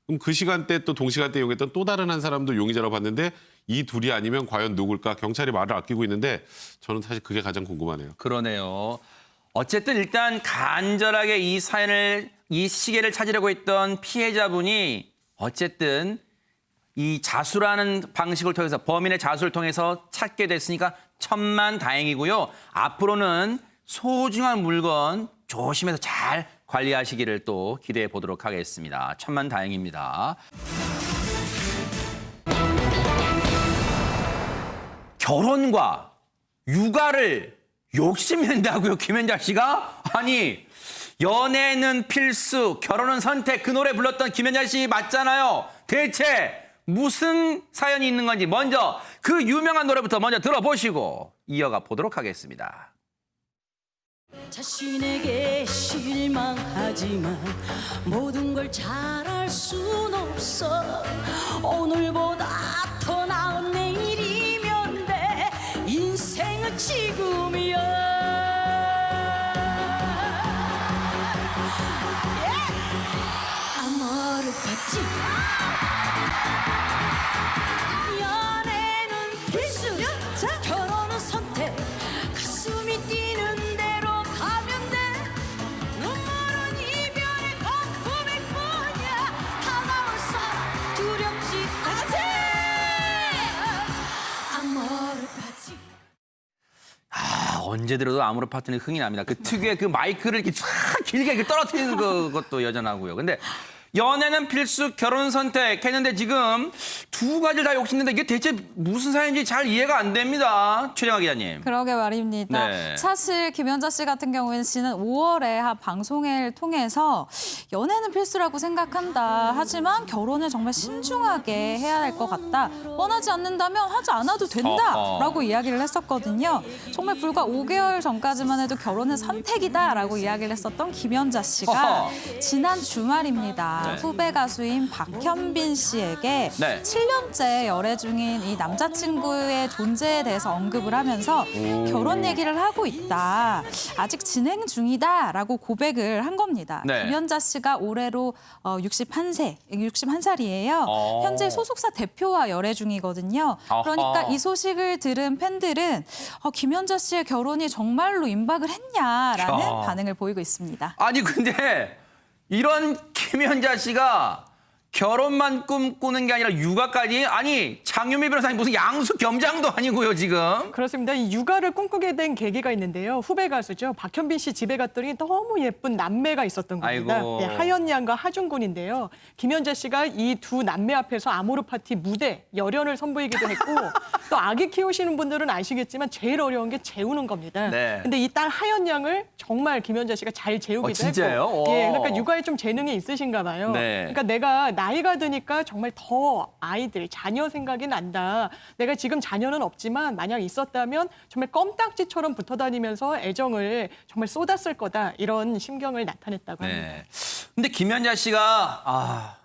그럼 그 시간대 또 동시간대 이용했던 또 다른 한 사람도 용의자라고 봤는데 이 둘이 아니면 과연 누굴까? 경찰이 말을 아끼고 있는데 저는 사실 그게 가장 궁금하네요. 그러네요. 어쨌든 일단 간절하게 이 사연을 이 시계를 찾으려고 했던 피해자분이 어쨌든 이 자수라는 방식을 통해서 범인의 자수를 통해서 찾게 됐으니까 천만다행이고요. 앞으로는 소중한 물건 조심해서 잘 관리하시기를 또 기대해 보도록 하겠습니다. 천만다행입니다. 결혼과 육아를 욕심낸다고요, 김현자 씨가? 아니, 연애는 필수, 결혼은 선택, 그 노래 불렀던 김현자 씨 맞잖아요. 대체 무슨 사연이 있는 건지 먼저 그 유명한 노래부터 먼저 들어보시고 이어가 보도록 하겠습니다. 자신에게 실망하지만 모든 걸 잘할 순 없어. 오늘보다 더 나은 내일이면 돼. 인생은 지금이야. 아마르 파티. 연애는 필수, 결혼은 선택. 가슴이 뛰는 대로 가면 돼. 눈물은 이별의 거품일 뿐이야. 다가올 사람 두렵지 않지. 아모르 파티. 언제 들어도 아모르 파티는 흥이 납니다. 그 특유의 그 마이크를 이렇게 쫙 길게 이렇게 떨어뜨리는 것도 여전하고요. 근데 연애는 필수, 결혼 선택했는데 지금 두 가지를 다 욕심내는데 이게 대체 무슨 사연인지 잘 이해가 안 됩니다. 최영아 기자님. 그러게 말입니다. 네. 사실 김연자 씨 같은 경우에는 지난 5월에 한 방송을 통해서 연애는 필수라고 생각한다. 하지만 결혼을 정말 신중하게 해야 할 것 같다. 원하지 않는다면 하지 않아도 된다라고 이야기를 했었거든요. 정말 불과 5개월 전까지만 해도 결혼은 선택이다라고 이야기를 했었던 김연자 씨가 지난 주말입니다. 네. 후배 가수인 박현빈 씨에게 네. 7년째 열애 중인 이 남자친구의 존재에 대해서 언급을 하면서 결혼 얘기를 하고 있다. 아직 진행 중이다라고 고백을 한 겁니다. 네. 김연자 씨가 올해로 61살이에요. 현재 소속사 대표와 열애 중이거든요. 그러니까 이 소식을 들은 팬들은 김연자 씨의 결혼이 정말로 임박을 했냐라는 반응을 보이고 있습니다. 아니 근데 이런 김연자 씨가 결혼만 꿈꾸는 게 아니라 육아까지? 아니 장유미 변호사님 무슨 양수 겸장도 아니고요 지금. 그렇습니다. 이 육아를 꿈꾸게 된 계기가 있는데요. 후배 가수죠. 박현빈 씨 집에 갔더니 너무 예쁜 남매가 있었던 겁니다. 네, 하연 양과 하준 군인데요. 김연자 씨가 이 두 남매 앞에서 아모르 파티 무대 열연을 선보이기도 했고 또 아기 키우시는 분들은 아시겠지만 제일 어려운 게 재우는 겁니다. 네. 근데 이 딸 하연 양을 정말 김연자 씨가 잘 재우기도 진짜요? 했고. 예, 그러니까 육아에 좀 재능이 있으신가 봐요. 네. 그러니까 내가 나이가 드니까 정말 더 아이들, 자녀 생각이 난다. 내가 지금 자녀는 없지만 만약 있었다면 정말 껌딱지처럼 붙어 다니면서 애정을 정말 쏟았을 거다. 이런 심경을 나타냈다고 합니다. 네. 근데 김연자 씨가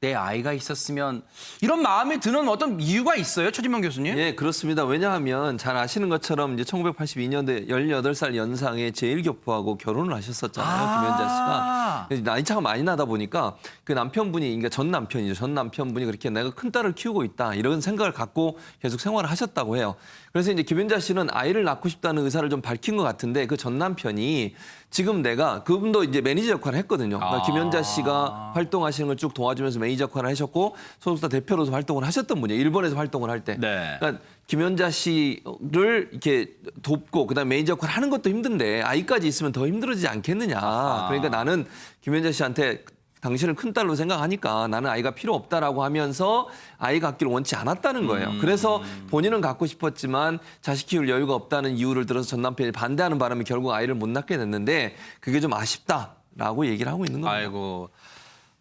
내 아이가 있었으면 이런 마음이 드는 어떤 이유가 있어요, 최진명 교수님? 예, 그렇습니다. 왜냐하면 잘 아시는 것처럼 이제 1982년도에 18살 연상의 제1교포하고 결혼을 하셨었잖아요, 김연자 씨가. 나이 차가 많이 나다 보니까 그 남편분이, 그러니까 전 남편이죠. 전 남편분이 그렇게 내가 큰 딸을 키우고 있다 이런 생각을 갖고 계속 생활을 하셨다고 해요. 그래서 이제 김연자 씨는 아이를 낳고 싶다는 의사를 좀 밝힌 것 같은데 그 전 남편이 지금 내가 그분도 이제 매니저 역할을 했거든요. 그러니까 김연자 씨가 활동하시는 걸 쭉 도와주면서 매니저 역할을 하셨고 소속사 대표로서 활동을 하셨던 분이에요. 일본에서 활동을 할 때. 네. 그러니까 김연자 씨를 이렇게 돕고 그다음 매니저 역할을 하는 것도 힘든데 아이까지 있으면 더 힘들어지지 않겠느냐. 그러니까 나는 김연자 씨한테 당신을 큰딸로 생각하니까 나는 아이가 필요 없다라고 하면서 아이 갖기를 원치 않았다는 거예요. 그래서 본인은 갖고 싶었지만 자식 키울 여유가 없다는 이유를 들어서 전 남편이 반대하는 바람에 결국 아이를 못 낳게 됐는데 그게 좀 아쉽다라고 얘기를 하고 있는 겁니다. 아이고.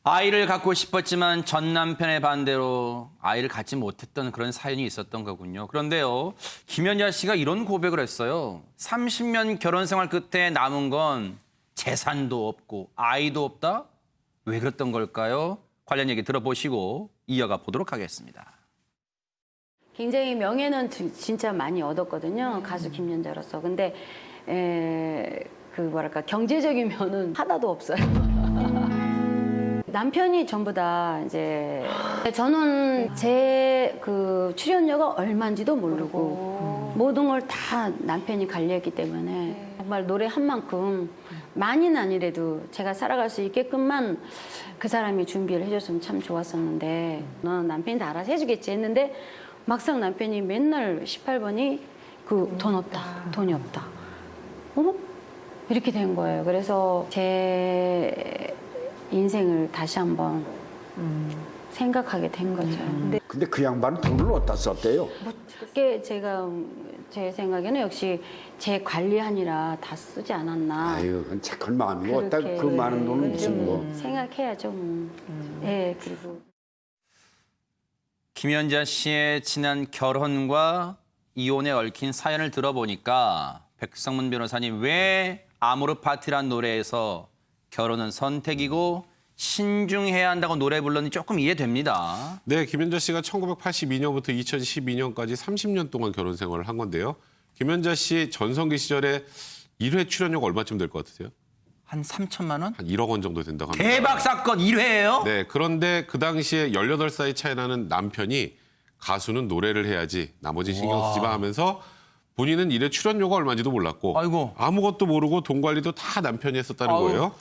아이를 갖고 싶었지만 전 남편의 반대로 아이를 갖지 못했던 그런 사연이 있었던 거군요. 그런데요, 김연자 씨가 이런 고백을 했어요. 30년 결혼 생활 끝에 남은 건 재산도 없고 아이도 없다? 왜 그랬던 걸까요? 관련 얘기 들어보시고 이어가 보도록 하겠습니다. 굉장히 명예는 진짜 많이 얻었거든요. 가수 김연자로서. 근데 경제적인 면은 하나도 없어요. 남편이 전부 다 이제 저는 제 그 출연료가 얼마인지도 모르고 모든 걸 다 남편이 관리했기 때문에 정말 노래 한 만큼 많이는 아니래도 제가 살아갈 수 있게끔만 그 사람이 준비를 해줬으면 참 좋았었는데 너는 남편이 다 알아서 해주겠지 했는데 막상 남편이 맨날 18번이 그 돈 없다, 돈이 없다. 이렇게 된 거예요. 그래서 제 인생을 다시 한번 생각하게 된 거죠. 근데 그 양반은 돈을 어디다 썼대요? 그게 제 생각에는 역시 제 관리하느라 다 쓰지 않았나. 아유, 그건 착한 마음이고 어디다 그 많은 돈을 무슨 뭐. 생각해야죠. 네, 그리고. 김연자 씨의 지난 결혼과 이혼에 얽힌 사연을 들어보니까 백성문 변호사님, 왜 아모르 파티란 노래에서 결혼은 선택이고 신중해야 한다고 노래 불렀는지 조금 이해됩니다. 네, 김연자 씨가 1982년부터 2012년까지 30년 동안 결혼 생활을 한 건데요. 김연자 씨 전성기 시절에 1회 출연료가 얼마쯤 될 것 같으세요? 한 3천만 원? 한 1억 원 정도 된다고 합니다. 대박 사건 1회예요? 네, 그런데 그 당시에 18살 차이 나는 남편이 가수는 노래를 해야지 나머지 신경 쓰지 마 하면서 본인은 1회 출연료가 얼마인지도 몰랐고 아무것도 모르고 돈 관리도 다 남편이 했었다는 거예요.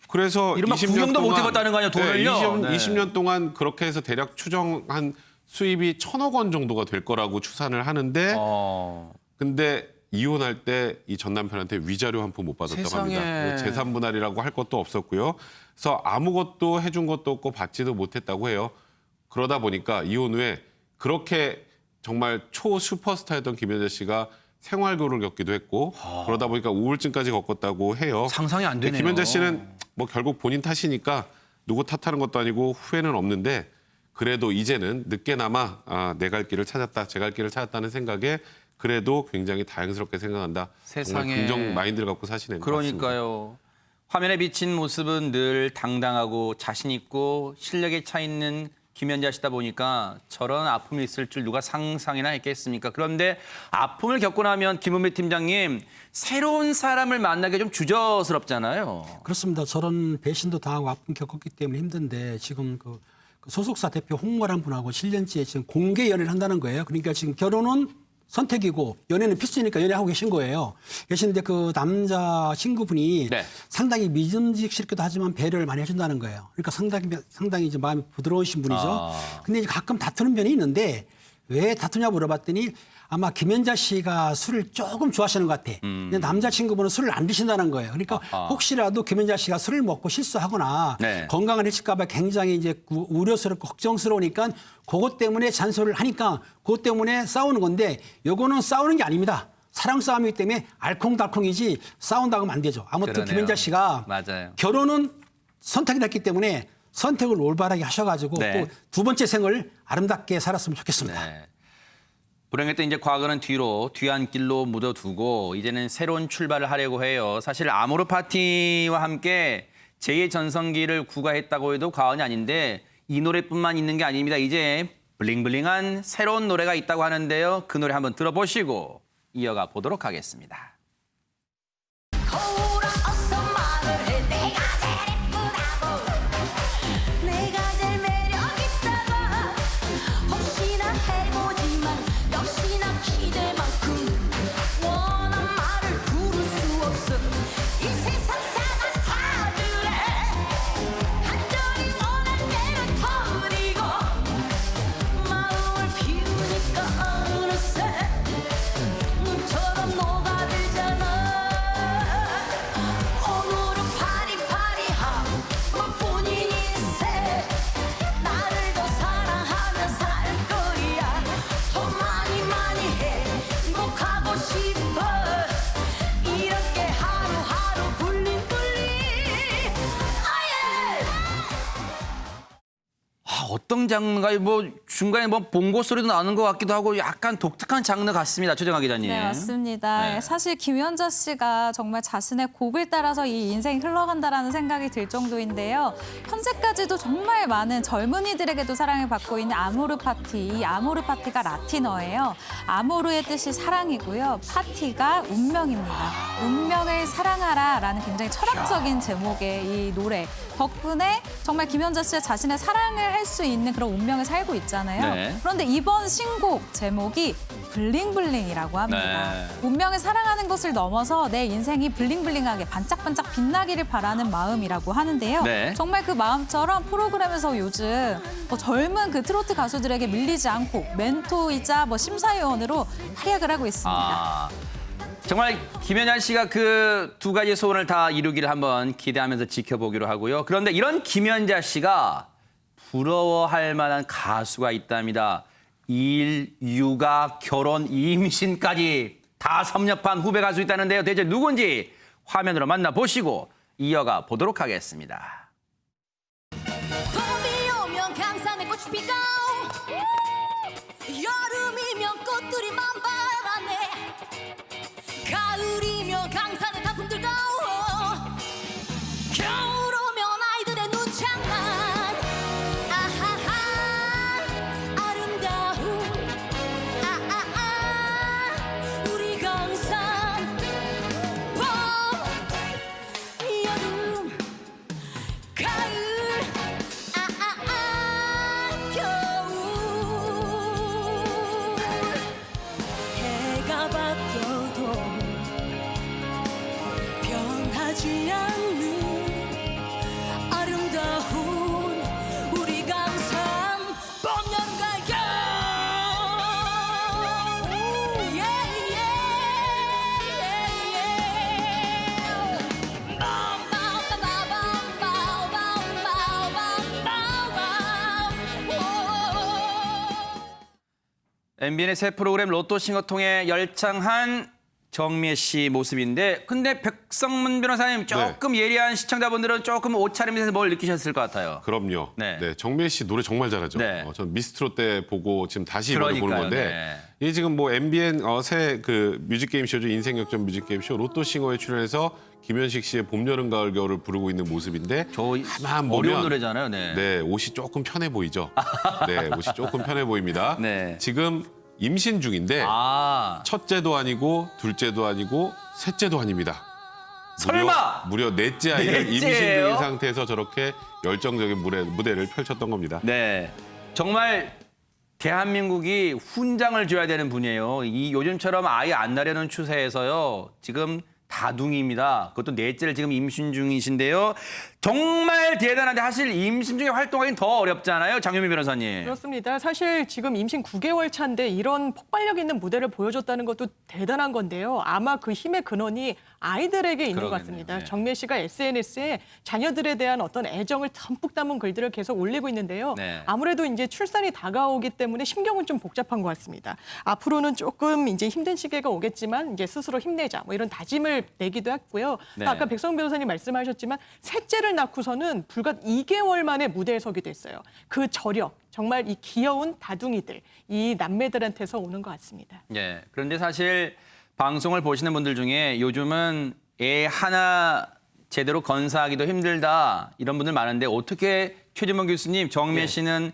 그래서 이른바 20년 구경도 동안 못 해봤다는 거 아니에요, 돈을요? 네, 20년 동안 그렇게 해서 대략 추정한 수입이 1,000억 원 정도가 될 거라고 추산을 하는데 근데 이혼할 때 이 전 남편한테 위자료 한 푼 못 받았다고 세상에. 합니다. 재산 분할이라고 할 것도 없었고요. 그래서 아무것도 해준 것도 없고 받지도 못했다고 해요. 그러다 보니까 이혼 후에 그렇게 정말 초 슈퍼스타였던 김연자 씨가 생활고를 겪기도 했고 그러다 보니까 우울증까지 겪었다고 해요. 상상이 안 되네요. 김연자 씨는 뭐 결국 본인 탓이니까 누구 탓하는 것도 아니고 후회는 없는데 그래도 이제는 늦게나마 내 갈 길을 찾았다, 제 갈 길을 찾았다는 생각에 그래도 굉장히 다행스럽게 생각한다. 세상에. 정말 긍정 마인드를 갖고 사시는 것 같습니다. 그러니까요. 화면에 비친 모습은 늘 당당하고 자신 있고 실력에 차 있는 김연자 씨다 보니까 저런 아픔이 있을 줄 누가 상상이나 했겠습니까? 그런데 아픔을 겪고 나면 김은배 팀장님, 새로운 사람을 만나기 좀 주저스럽잖아요. 그렇습니다. 저런 배신도 당하고 아픔 겪었기 때문에 힘든데 지금 그 소속사 대표 홍모란 분하고 7년째 지금 공개 연애를 한다는 거예요. 그러니까 지금 결혼은 선택이고 연애는 필수니까 연애하고 계신 거예요. 계시는데 그 남자 친구분이 상당히 믿음직스럽기도 하지만 배려를 많이 해준다는 거예요. 그러니까 상당히 이제 마음이 부드러우신 분이죠. 근데 이제 가끔 다투는 면이 있는데 왜 다투냐 물어봤더니 아마 김연자 씨가 술을 조금 좋아하시는 것 같아. 근데 남자친구분은 술을 안 드신다는 거예요. 그러니까 혹시라도 김연자 씨가 술을 먹고 실수하거나 건강을 해칠까 봐 굉장히 이제 우려스럽고 걱정스러우니까 그것 때문에 잔소리를 하니까 그것 때문에 싸우는 건데 요거는 싸우는 게 아닙니다. 사랑 싸움이기 때문에 알콩달콩이지 싸운다고 하면 안 되죠. 아무튼 그러네요. 김연자 씨가 결혼은 선택이 됐기 때문에 선택을 올바르게 하셔가지고 또 두 번째 생을 아름답게 살았으면 좋겠습니다. 불행했던 이제 과거는 뒤안길로 묻어두고 이제는 새로운 출발을 하려고 해요. 사실 아모르 파티와 함께 제2의 전성기를 구가했다고 해도 과언이 아닌데 이 노래뿐만 있는 게 아닙니다. 이제 블링블링한 새로운 노래가 있다고 하는데요. 그 노래 한번 들어보시고 이어가 보도록 하겠습니다. 어떤 장르가 뭐 중간에 뭐 봉고 소리도 나는 것 같기도 하고 약간 독특한 장르 같습니다. 최정아 기자님. 네, 맞습니다. 네. 사실 김연자 씨가 정말 자신의 곡을 따라서 이 인생이 흘러간다라는 생각이 들 정도인데요. 현재까지도 정말 많은 젊은이들에게도 사랑을 받고 있는 아모르 파티. 이 아모르 파티가 라틴어예요. 아모르의 뜻이 사랑이고요. 파티가 운명입니다. 운명을 사랑하라라는 굉장히 철학적인 제목의 이 노래. 덕분에 정말 김연자 씨가 자신의 사랑을 할 수 있는 그런 운명을 살고 있잖아요. 네. 그런데 이번 신곡 제목이 블링블링이라고 합니다. 네. 운명을 사랑하는 것을 넘어서 내 인생이 블링블링하게 반짝반짝 빛나기를 바라는 마음이라고 하는데요. 네. 정말 그 마음처럼 프로그램에서 요즘 젊은 그 트로트 가수들에게 밀리지 않고 멘토이자 심사위원으로 활약을 하고 있습니다. 정말 김연자 씨가 그 두 가지 소원을 다 이루기를 한번 기대하면서 지켜보기로 하고요. 그런데 이런 김연자 씨가 부러워할 만한 가수가 있답니다. 일, 육아, 결혼, 임신까지 다 섭렵한 후배 가수 있다는데요. 대체 누군지 화면으로 만나보시고 이어가 보도록 하겠습니다. 봄이 오면 강산에 꽃이 피고 여름이면 꽃들이 만발하네 가을이면 강산에 단풍 들고 겨울 오면 아이들의 눈창만 아하하 아름다운 우리 강산 봄 여름 가을 겨울 해가 바뀌어도 변하지 않는 아름다운 우리 강산 봄 여름 가을 MBN의 새 프로그램 로또싱어통에 열창한 정미애 씨 모습인데 근데 백성문 변호사님 조금 예리한 시청자분들은 조금 옷차림에서 뭘 느끼셨을 것 같아요. 그럼요. 네, 정미애 씨 노래 정말 잘하죠. 네. 전 미스트롯 때 보고 지금 다시 이번에 보는 그러니까요, 건데 네. 이게 지금 뭐 MBN 새 그 뮤직게임 쇼죠. 인생 역전 뮤직게임 쇼 로또싱어에 출연해서 김현식 씨의 봄, 여름, 가을, 겨울을 부르고 있는 모습인데 가만 보면 어려운 노래잖아요. 네. 옷이 조금 편해 보이죠. 네, 옷이 조금 편해 보입니다. 지금 임신 중인데 첫째도 아니고 둘째도 아니고 셋째도 아닙니다. 설마! 무려 넷째 아이를 임신 넷째예요? 중인 상태에서 저렇게 열정적인 무대를 펼쳤던 겁니다. 네, 정말 대한민국이 훈장을 줘야 되는 분이에요. 이 요즘처럼 아이 안 낳으려는 추세에서요. 지금 다둥이입니다. 그것도 넷째를 지금 임신 중이신데요. 정말 대단한데 사실 임신 중에 활동하기는 더 어렵잖아요. 장유미 변호사님. 그렇습니다. 사실 지금 임신 9개월 차인데 이런 폭발력 있는 무대를 보여줬다는 것도 대단한 건데요. 아마 그 힘의 근원이 아이들에게 있는 것 같습니다. 네. 정미애 씨가 SNS에 자녀들에 대한 어떤 애정을 듬뿍 담은 글들을 계속 올리고 있는데요. 네. 아무래도 이제 출산이 다가오기 때문에 심경은 좀 복잡한 것 같습니다. 앞으로는 조금 이제 힘든 시기가 오겠지만 이제 스스로 힘내자 뭐 이런 다짐을 내기도 했고요. 네. 또 아까 백성 변호사님 말씀하셨지만 셋째를 낳고서는 불과 2개월 만에 무대에 서게 됐어요. 그 저력, 정말 이 귀여운 다둥이들, 이 남매들한테서 오는 것 같습니다. 네. 그런데 사실 방송을 보시는 분들 중에 요즘은 애 하나 제대로 건사하기도 힘들다 이런 분들 많은데 어떻게 최진봉 교수님, 정미애 씨는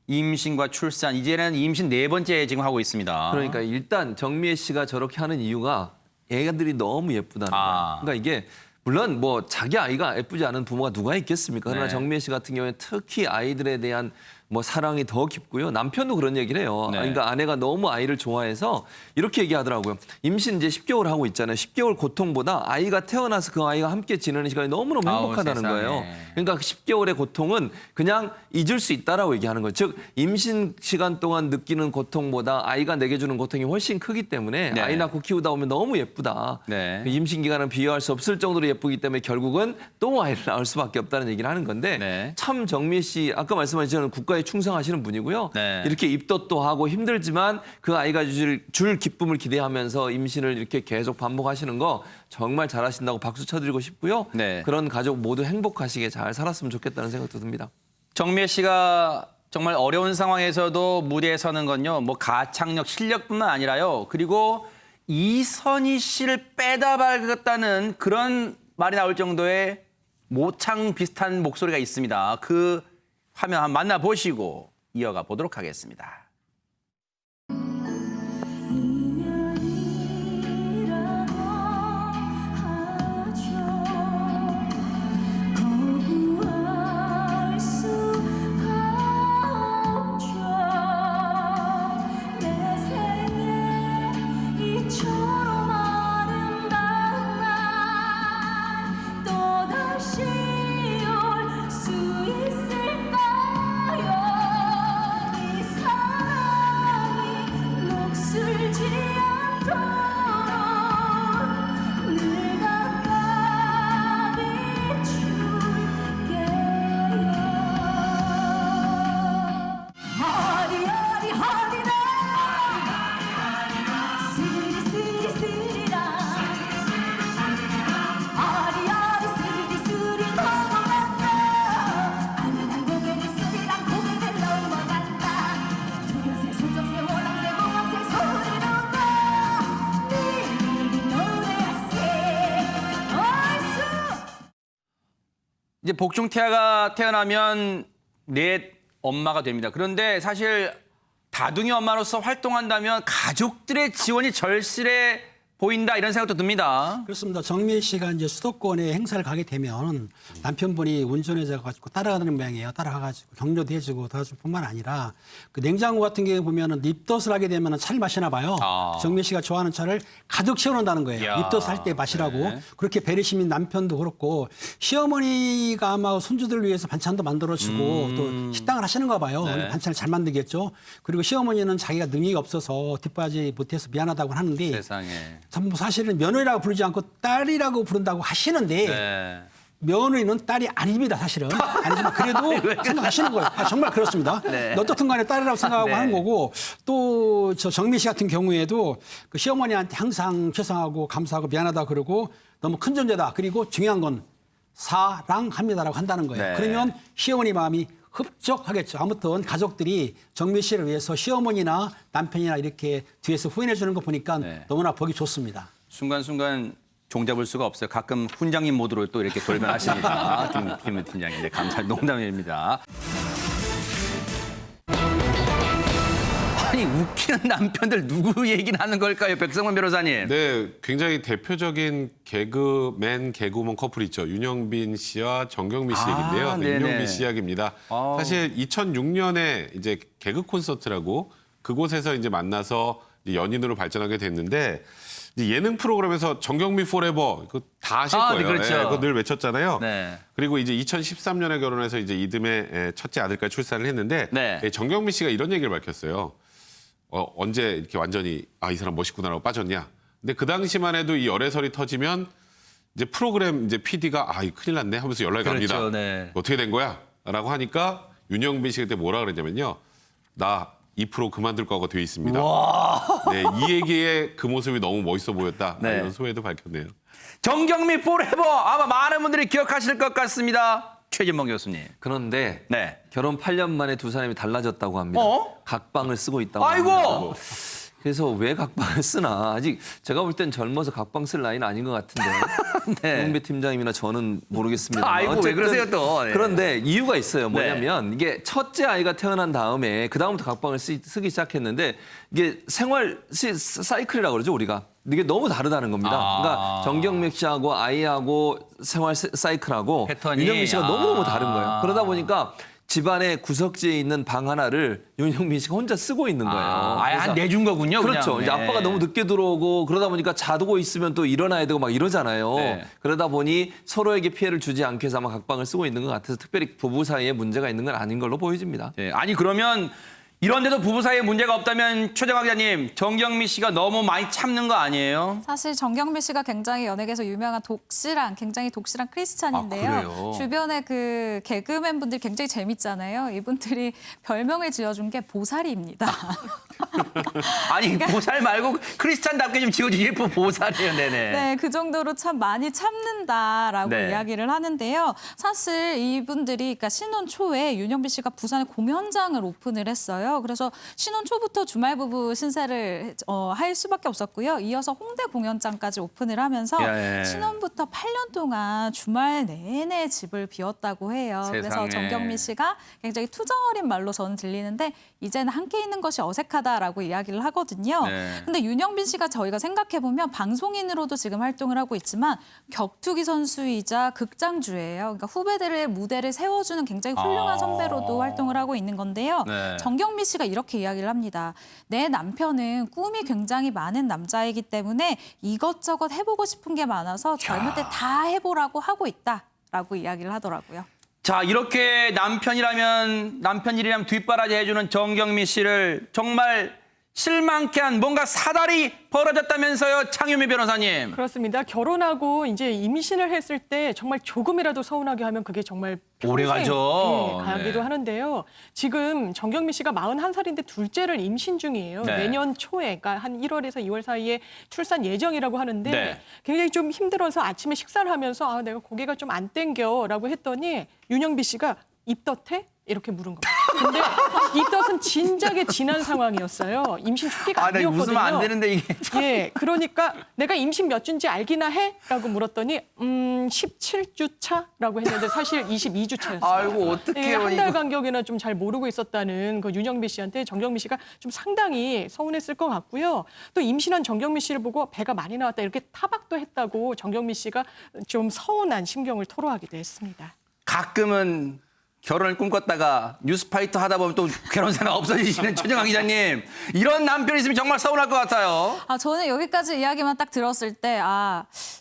임신과 출산, 이제는 임신 4번째 지금 하고 있습니다. 그러니까 일단 정미애 씨가 저렇게 하는 이유가 애들이 너무 예쁘다는 거예요. 그러니까 이게 물론 뭐 자기 아이가 예쁘지 않은 부모가 누가 있겠습니까? 그러나 네. 정미애 씨 같은 경우에 특히 아이들에 대한 뭐 사랑이 더 깊고요. 남편도 그런 얘기를 해요. 네. 그러니까 아내가 너무 아이를 좋아해서 이렇게 얘기하더라고요. 임신 이제 10개월 하고 있잖아요. 10개월 고통보다 아이가 태어나서 그 아이가 함께 지내는 시간이 너무너무 행복하다는 세상에. 거예요. 그러니까 10개월의 고통은 그냥 잊을 수 있다라고 얘기하는 거예요. 즉 임신 시간 동안 느끼는 고통보다 아이가 내게 주는 고통이 훨씬 크기 때문에 네. 아이 낳고 키우다 보면 너무 예쁘다. 네. 임신 기간은 비교할 수 없을 정도로 예쁘기 때문에 결국은 또 아이를 낳을 수밖에 없다는 얘기를 하는 건데 네. 참 정미애 씨 아까 말씀하신 저는 국가에 충성하시는 분이고요. 네. 이렇게 입덧도 하고 힘들지만 그 아이가 줄 기쁨을 기대하면서 임신을 이렇게 계속 반복하시는 거 정말 잘하신다고 박수 쳐드리고 싶고요. 네. 그런 가족 모두 행복하시게 잘 살았으면 좋겠다는 생각도 듭니다. 정미애 씨가 정말 어려운 상황에서도 무대에 서는 건요. 뭐 가창력 실력뿐만 아니라요. 그리고 이선희 씨를 빼다 박았다는 그런 말이 나올 정도의 모창 비슷한 목소리가 있습니다. 그 화면 한번 만나보시고 이어가 보도록 하겠습니다. 이제 복중태아가 태어나면 내 엄마가 됩니다. 그런데 사실 다둥이 엄마로서 활동한다면 가족들의 지원이 절실해 보인다 이런 생각도 듭니다. 그렇습니다. 정미 씨가 이제 수도권에 행사를 가게 되면 남편분이 운전해가지고 따라가는 모양이에요. 따라가가지고 격려도 해주고 도와줄 뿐만 아니라 그 냉장고 같은 경우에 보면은 립덧을 하게 되면 차를 마시나 봐요. 정미 씨가 좋아하는 차를 가득 채워놓는다는 거예요. 립덧 할 때 마시라고. 네. 그렇게 배려심인 남편도 그렇고 시어머니가 아마 손주들 위해서 반찬도 만들어주고 또 식당을 하시는가 봐요. 네. 반찬을 잘 만들겠죠. 그리고 시어머니는 자기가 능력이 없어서 뒷바라지 못해서 미안하다고 하는데 세상에. 참 사실은 며느리라고 부르지 않고 딸이라고 부른다고 하시는데 네. 며느리는 딸이 아닙니다, 사실은. 아니지만 그래도 생각하시는 거예요. 정말 그렇습니다. 네. 어떻든 간에 딸이라고 생각하고 네. 하는 거고 또 저 정미 씨 같은 경우에도 그 시어머니한테 항상 죄송하고 감사하고 미안하다 그러고 너무 큰 존재다. 그리고 중요한 건 사랑합니다라고 한다는 거예요. 네. 그러면 시어머니 마음이 흡족하겠죠. 아무튼 가족들이 정미 씨를 위해서 시어머니나 남편이나 이렇게 뒤에서 후원해 주는 거 보니까 네. 너무나 보기 좋습니다. 순간순간 종잡을 수가 없어요. 가끔 훈장님 모드로 또 이렇게 돌변하십니다. 김 팀장님. 네, 농담입니다. 아니 웃기는 남편들 누구 얘기는 하는 걸까요? 백성원 변호사님. 네, 굉장히 대표적인 개그맨, 개그우먼 커플 있죠. 윤영빈 씨와 정경미 씨 얘기인데요. 네, 윤영빈 씨 이야기입니다. 사실 2006년에 이제 개그 콘서트라고 그곳에서 이제 만나서 연인으로 발전하게 됐는데 이제 예능 프로그램에서 정경미 포레버 그거 다 아실 거예요. 네, 그렇죠. 네, 그거 늘 외쳤잖아요. 네. 그리고 이제 2013년에 결혼해서 이제 이듬해 첫째 아들까지 출산을 했는데 네. 정경미 씨가 이런 얘기를 밝혔어요. 언제 이렇게 완전히 이 사람 멋있구나라고 빠졌냐. 근데 그 당시만 해도 이 열애설이 터지면 이제 프로그램 이제 PD가 큰일 났네 하면서 연락이 그렇죠, 갑니다. 네. 어떻게 된 거야? 라고 하니까 윤영빈 씨 그때 뭐라 그랬냐면요. 나 이 프로 그만둘 거가 돼 있습니다. 네, 이 얘기에 그 모습이 너무 멋있어 보였다. 네. 이런 소회도 밝혔네요. 정경미 포레버 아마 많은 분들이 기억하실 것 같습니다. 최진봉 교수님. 그런데 네. 결혼 8년 만에 두 사람이 달라졌다고 합니다. 각방을 쓰고 있다고 아이고! 합니다. 그래서 왜 각방을 쓰나. 아직 제가 볼 땐 젊어서 각방 쓸 나이는 아닌 것 같은데. 네. 홍배 팀장님이나 저는 모르겠습니다. 아이고 왜 그러세요 또. 네. 그런데 이유가 있어요. 뭐냐면 이게 첫째 아이가 태어난 다음에 그다음부터 각방을 쓰기 시작했는데 이게 생활 사이클이라고 그러죠 우리가. 이게 너무 다르다는 겁니다. 그러니까 정경미 씨하고 아이하고 생활 사이클하고 패턴이. 윤영민 씨가 너무너무 다른 거예요. 그러다 보니까 집안의 구석지에 있는 방 하나를 윤영민 씨가 혼자 쓰고 있는 거예요. 아예 한 내준 거군요. 그렇죠. 그냥. 이제 아빠가 너무 늦게 들어오고 그러다 보니까 자고 있으면 또 일어나야 되고 막 이러잖아요. 네. 그러다 보니 서로에게 피해를 주지 않기 위해서 아마 각방을 쓰고 있는 것 같아서 특별히 부부 사이에 문제가 있는 건 아닌 걸로 보여집니다. 네. 아니 그러면 이런데도 부부 사이에 문제가 없다면 최정화 기자님, 정경미 씨가 너무 많이 참는 거 아니에요? 사실 정경미 씨가 굉장히 연예계에서 유명한 굉장히 독실한 크리스찬인데요. 아, 그래요? 주변에 그 개그맨 분들이 굉장히 재밌잖아요. 이분들이 별명을 지어준 게 보살이입니다. 아니 보살 말고 크리스찬답게 좀 지어주지 보살이에요. 네네. 네, 그 정도로 참 많이 참는다라고 네. 이야기를 하는데요. 사실 이분들이 그러니까 신혼 초에 윤영빈 씨가 부산에 공연장을 오픈을 했어요. 그래서 신혼 초부터 주말 부부 신세를 할 수밖에 없었고요. 이어서 홍대 공연장까지 오픈을 하면서 예. 신혼부터 8년 동안 주말 내내 집을 비웠다고 해요. 그래서 세상에. 정경미 씨가 굉장히 투정 어린 말로 저는 들리는데 이제는 함께 있는 것이 어색하다라고 이야기를 하거든요. 네. 근데 윤영빈 씨가 저희가 생각해보면 방송인으로도 지금 활동을 하고 있지만 격투기 선수이자 극장주예요. 그러니까 후배들의 무대를 세워주는 굉장히 훌륭한 선배로도 활동을 하고 있는 건데요. 네. 정경미 씨가 이렇게 이야기를 합니다. 내 남편은 꿈이 굉장히 많은 남자이기 때문에 이것저것 해보고 싶은 게 많아서 젊을 때 다 해보라고 하고 있다라고 이야기를 하더라고요. 자, 이렇게 남편 일이라면 뒷바라지 해주는 정경미 씨를 정말 실망케 한 뭔가 사달이 벌어졌다면서요, 창유미 변호사님. 그렇습니다. 결혼하고 이제 임신을 했을 때 정말 조금이라도 서운하게 하면 그게 정말 오래 가죠. 네, 가기도 네. 하는데요. 지금 정경미 씨가 41살인데 둘째를 임신 중이에요. 네. 내년 초에, 그러니까 한 1월에서 2월 사이에 출산 예정이라고 하는데 네. 굉장히 좀 힘들어서 아침에 식사를 하면서 아, 내가 고개가 좀 안 땡겨라고 했더니 윤영비 씨가 입덧해? 이렇게 물은 겁니다. 근데 입덧은 진작에 지난 상황이었어요. 임신 초기가 나 아니었거든요. 웃으면 안 되는데 이게. 예, 그러니까 내가 임신 몇 주인지 알기나 해? 라고 물었더니 17주 차라고 했는데 사실 22주 차였어요. 아이고, 어떡해요, 한 달 이거. 간격이나 좀 잘 모르고 있었다는 그 윤영비 씨한테 정경미 씨가 좀 상당히 서운했을 것 같고요. 또 임신한 정경미 씨를 보고 배가 많이 나왔다 이렇게 타박도 했다고 정경미 씨가 좀 서운한 심경을 토로하기도 했습니다. 가끔은 결혼을 꿈꿨다가 뉴스파이터 하다 보면 또 결혼 생각 없어지시는 최정화 기자님. 이런 남편 있으면 정말 서운할 것 같아요. 저는 여기까지 이야기만 딱 들었을 때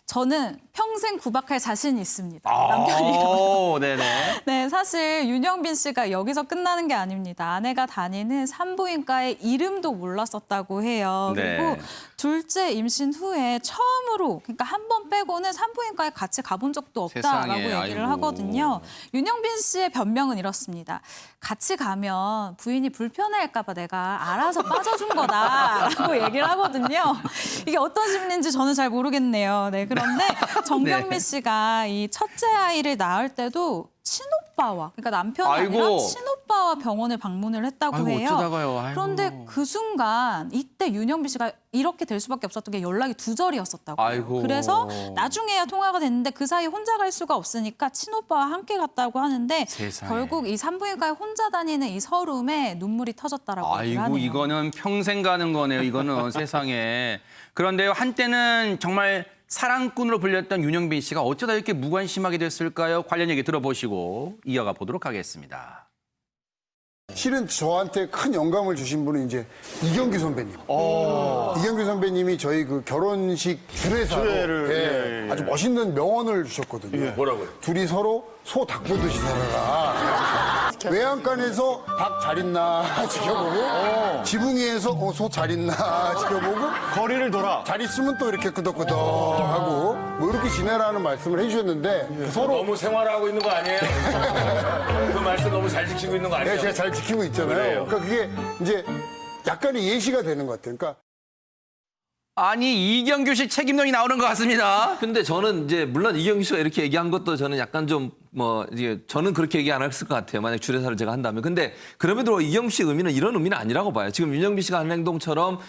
저는 평생 구박할 자신이 있습니다. 남편이요. 네네. 네, 사실 윤영빈 씨가 여기서 끝나는 게 아닙니다. 아내가 다니는 산부인과의 이름도 몰랐었다고 해요. 네. 그리고 둘째 임신 후에 처음으로, 그러니까 한 번 빼고는 산부인과에 같이 가본 적도 없다라고 세상에, 얘기를 아이고. 하거든요. 윤영빈 씨의 변명은 이렇습니다. 같이 가면 부인이 불편해할까 봐 내가 알아서 빠져준 거다라고 얘기를 하거든요. 이게 어떤 심리인지 저는 잘 모르겠네요. 네, 그런데 정경미 네. 씨가 이 첫째 아이를 낳을 때도 친오빠와, 그러니까 남편이 아니라 아이고. 친오빠와 병원을 방문을 했다고 아이고, 해요. 어쩌다가요. 아이고. 그런데 그 순간 이때 윤영빈 씨가 이렇게 될 수밖에 없었던 게 연락이 두절이었었다고 해요. 아이고. 그래서 나중에야 통화가 됐는데 그 사이 혼자 갈 수가 없으니까 친오빠와 함께 갔다고 하는데 세상에. 결국 이 산부인과에 혼자 다니는 이 서름에 눈물이 터졌다라고 얘기를 아이고, 하네요. 이거는 평생 가는 거네요. 이거는 세상에. 그런데 한때는 정말 사랑꾼으로 불렸던 윤영빈 씨가 어쩌다 이렇게 무관심하게 됐을까요? 관련 얘기 들어보시고 이어가 보도록 하겠습니다. 실은 저한테 큰 영감을 주신 분은 이제 이경규 선배님. 이경규 선배님이 저희 그 결혼식 주례사로 아주 멋있는 명언을 주셨거든요. 뭐라고요? 둘이 서로 소 닭 보듯이 살아라. 외양간에서 닭 잘 있나 지켜보고 지붕 위에서 소 잘 있나 지켜보고 거리를 돌아. 잘 있으면 또 이렇게 끄덕끄덕하고 뭐 이렇게 지내라는 말씀을 해주셨는데 서로 너무 생활하고 있는 거 아니에요? 그 말씀 너무 잘 지키고 있는 거 아니에요? 네, 제가 잘 지키고 있잖아요. 그래요. 그러니까 그게 이제 약간의 예시가 되는 것 같아요. 그러니까 아니, 이경규 씨 책임론이 나오는 것 같습니다. 근데 저는 이제 물론 이경규 씨가 이렇게 얘기한 것도 저는 약간 좀 이제 저는 그렇게 얘기 안 했을 것 같아요. 만약 주례사를 제가 한다면. 근데 그럼에도 이경규 씨 의미는 이런 의미는 아니라고 봐요. 지금 윤영빈 씨가 하는 행동처럼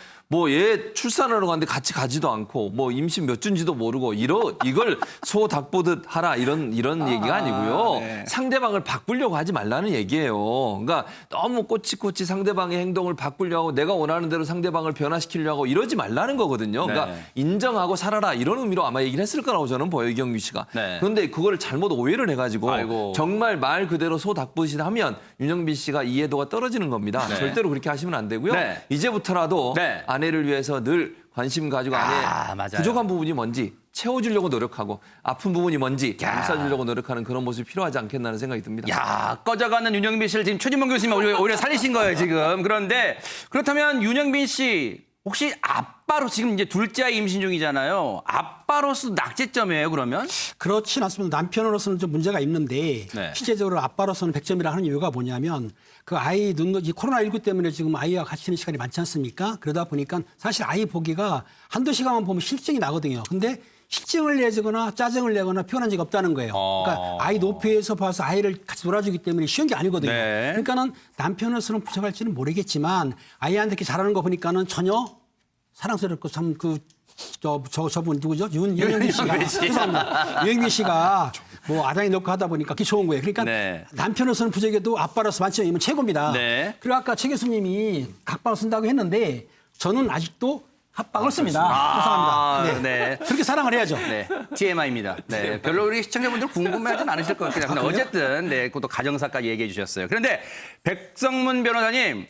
얘 출산하러 갔는데 같이 가지도 않고 임신 몇 주인지도 모르고 이걸 소 닭 보듯 하라 이런 얘기가 아니고요. 네. 상대방을 바꾸려고 하지 말라는 얘기예요. 그러니까 너무 꼬치꼬치 상대방의 행동을 바꾸려고 내가 원하는 대로 상대방을 변화시키려고 하고 이러지 말라는 거거든요. 그러니까 네. 인정하고 살아라 이런 의미로 아마 얘기를 했을 거라고 저는 보여요. 이경규 씨가. 네. 그런데 그걸 잘못 오해를 해가지고 아이고. 정말 말 그대로 소 닭보듯이 하면 윤영빈 씨가 이해도가 떨어지는 겁니다. 네. 절대로 그렇게 하시면 안 되고요. 네. 이제부터라도 네. 아내를 위해서 늘 관심 가지고 아내의 맞아요. 부족한 부분이 뭔지 채워주려고 노력하고 아픈 부분이 뭔지 감싸주려고 노력하는 그런 모습이 필요하지 않겠나는 생각이 듭니다. 야, 꺼져가는 윤영빈 씨를 지금 최진봉 교수님이 오히려 살리신 거예요, 지금. 그런데 그렇다면 윤영빈 씨 혹시 아빠로 지금 이제 둘째 아이 임신 중이잖아요. 아빠로서 낙제점이에요, 그러면? 그렇진 않습니다. 남편으로서는 좀 문제가 있는데 네. 실제적으로 아빠로서는 100점이라 하는 이유가 뭐냐면 그 아이 이 코로나19 때문에 지금 아이와 같이 있는 시간이 많지 않습니까? 그러다 보니까 사실 아이 보기가 한두 시간만 보면 실증이 나거든요. 근데 실증을 내거나 짜증을 내거나 표현한 적이 없다는 거예요. 그러니까 아이 높이에서 봐서 아이를 같이 놀아주기 때문에 쉬운 게 아니거든요. 네. 그러니까는 남편으로서는 부족할지는 모르겠지만 아이한테 이렇게 잘하는 거 보니까는 전혀 사랑스럽고 참 저분 누구죠? 윤영빈 씨가 죄송합니다. 윤영빈 씨가 뭐 아당에 넣고 하다 보니까 그게 좋은 거예요. 그러니까 남편으로서는 부족해도 아빠로서 만점이면 최고입니다. 그리고 아까 최 교수님이 각방을 쓴다고 했는데 저는 아직도 합방을 씁니다. 죄송합니다. 네. 그렇게 사랑을 해야죠. 네. TMI입니다. 네. 별로 우리 시청자분들 궁금해하진 않으실 것 같아요. 근데 어쨌든 그것도 가정사까지 얘기해 주셨어요. 그런데 백성문 변호사님,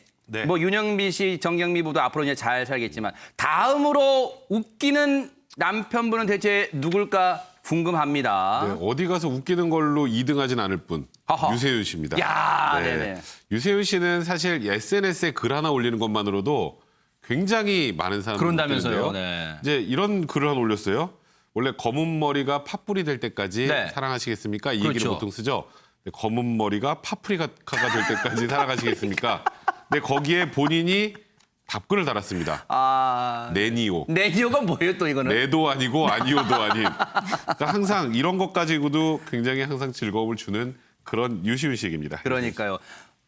뭐 윤영빈 씨, 정경미 부부 앞으로 이제 잘 살겠지만 다음으로 웃기는 남편분은 대체 누굴까 궁금합니다. 네, 어디 가서 웃기는 걸로 2등하진 않을 분. 유세윤 씨입니다. 야, 네네. 유세윤 씨는 사실 SNS에 글 하나 올리는 것만으로도 굉장히 많은 사람들이 그런다면서요. 네. 이제 이런 글을 하나 올렸어요. 원래 검은 머리가 팥불이 될 때까지 사랑하시겠습니까? 이 얘기를 보통 쓰죠. 검은 머리가 파프리카가 될 때까지 사랑하시겠습니까? 근데 거기에 본인이 답글을 달았습니다. 네니오. 네니오가 뭐예요 또 이거는? 네도 아니고 아니오도 아닌. 그러니까 항상 이런 것 가지고도 굉장히 항상 즐거움을 주는 그런 유시윤 씨입니다. 그러니까요.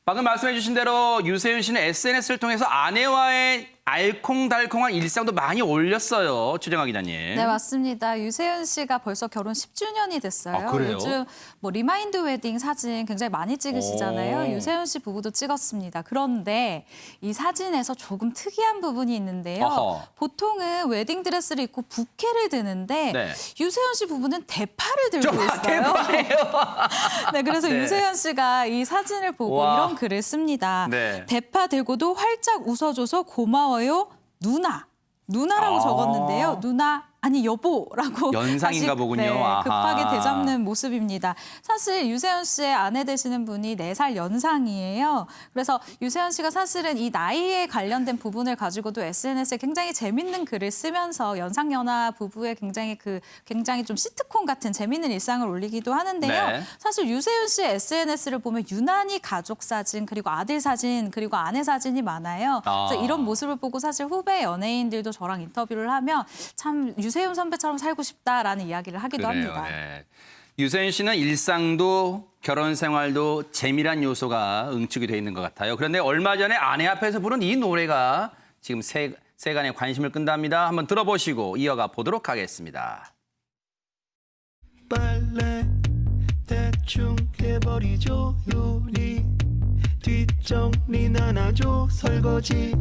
방금 말씀해 주신 대로 유세윤 씨는 SNS를 통해서 아내와의 알콩달콩한 일상도 많이 올렸어요. 최정아 기자님. 네, 맞습니다. 유세윤 씨가 벌써 결혼 10주년이 됐어요. 그래요? 요즘 뭐 리마인드 웨딩 사진 굉장히 많이 찍으시잖아요. 유세윤 씨 부부도 찍었습니다. 그런데 이 사진에서 조금 특이한 부분이 있는데요. 보통은 웨딩 드레스를 입고 부케를 드는데 유세윤 씨 부부는 대파를 들고 있어요. 대파예요? 네, 그래서 유세윤 씨가 이 사진을 보고 이런 글을 씁니다. 대파 들고도 활짝 웃어줘서 고마워요. 누나라고 적었는데요. 누나 아니 여보라고 연상인가 보군요. 급하게 되잡는 모습입니다. 사실 유세윤 씨의 아내 되시는 분이 4살 연상이에요. 그래서 유세윤 씨가 사실은 이 나이에 관련된 부분을 가지고도 SNS에 굉장히 재밌는 글을 쓰면서 연상연하 부부의 굉장히 좀 시트콤 같은 재밌는 일상을 올리기도 하는데요. 사실 유세윤 씨의 SNS를 보면 유난히 가족 사진 그리고 아들 사진 그리고 아내 사진이 많아요. 그래서 이런 모습을 보고 사실 후배 연예인들도 저랑 인터뷰를 하면 참 유세윤 선배처럼 살고 싶다라는 이야기를 하기도 합니다. 유세윤 씨는 일상도 결혼 생활도 재미란 요소가 응축이 돼 있는 것 같아요. 그런데 얼마 전에 아내 앞에서 부른 이 노래가 지금 세간의 관심을 끈답니다. 한번 들어보시고 이어가 보도록 하겠습니다. 빨래 대충 해버리죠. 요리 뒷정리 나눠줘. 설거지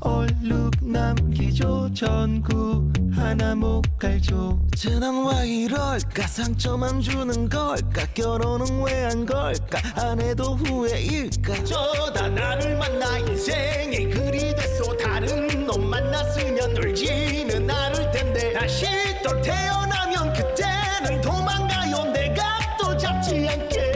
얼룩 남기죠. 전구 하나 못 갈죠. 쟤는 왜 이럴까. 상처만 주는 걸까. 결혼은 왜 안 걸까. 안 해도 후회일까. 저다 나를 만나 인생이 그리 됐어. 다른 놈 만났으면 놀지는 않을 텐데 다시 또 태어나면 그때는 도망가요. 내가 또 잡지 않게.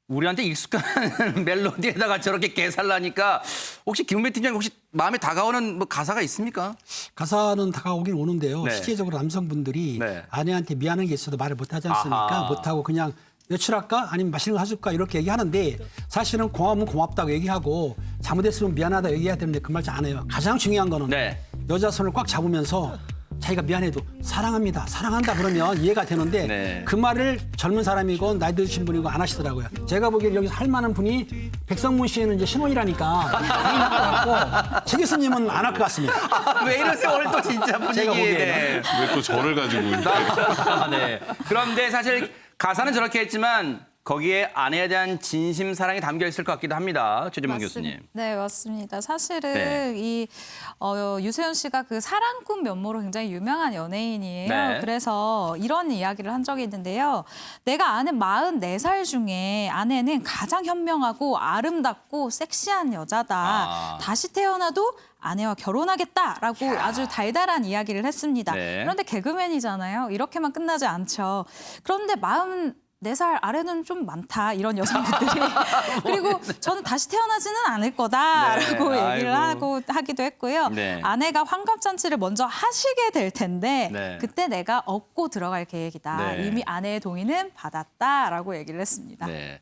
우리한테 익숙한 멜로디에다가 저렇게 개살나니까 혹시 김은배 팀장님 혹시 마음에 다가오는 뭐 가사가 있습니까? 가사는 다가오긴 오는데요. 실제적으로 남성분들이 아내한테 미안한 게 있어도 말을 못하지 않습니까? 못하고 그냥 외출할까? 아니면 맛있는 거 사줄까? 이렇게 얘기하는데 사실은 고마우면 고맙다고 얘기하고 잘못했으면 미안하다 얘기해야 되는데 그 말 잘 안 해요. 가장 중요한 거는 여자 손을 꽉 잡으면서 자기가 미안해도 사랑합니다, 사랑한다 그러면 이해가 되는데 그 말을 젊은 사람이고 나이 드신 분이고 안 하시더라고요. 제가 보기엔 여기서 할 만한 분이 백성문 씨는 이제 신혼이라니까 최 교수님은 안 할 것 같습니다. 왜 이러세요 오늘 또 진짜 분위기. 제가 보기에는. 왜 또 저를 가지고. 그런데 사실 가사는 저렇게 했지만 거기에 아내에 대한 진심 사랑이 담겨 있을 것 같기도 합니다. 최진봉 교수님. 네, 맞습니다. 사실은 네. 이 유세윤 씨가 그 사랑꾼 면모로 굉장히 유명한 연예인이에요. 네. 그래서 이런 이야기를 한 적이 있는데요. 내가 아는 44살 중에 아내는 가장 현명하고 아름답고 섹시한 여자다. 다시 태어나도 아내와 결혼하겠다라고 아주 달달한 이야기를 했습니다. 네. 그런데 개그맨이잖아요. 이렇게만 끝나지 않죠. 그런데 44살 아래는 좀 많다, 이런 여성분들이. 그리고 저는 다시 태어나지는 않을 거다라고 네, 얘기를 하기도 했고요. 네. 아내가 환갑잔치를 먼저 하시게 될 텐데 네. 그때 내가 업고 들어갈 계획이다. 네. 이미 아내의 동의는 받았다라고 얘기를 했습니다. 네.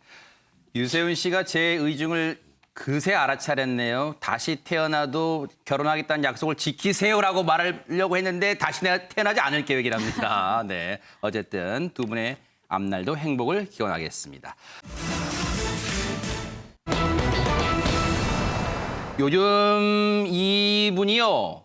유세윤 씨가 제 의중을 그새 알아차렸네요. 다시 태어나도 결혼하겠다는 약속을 지키세요라고 말하려고 했는데 다시 내가 태어나지 않을 계획이랍니다. 네. 어쨌든 두 분의 앞날도 행복을 기원하겠습니다. 요즘 이분이요.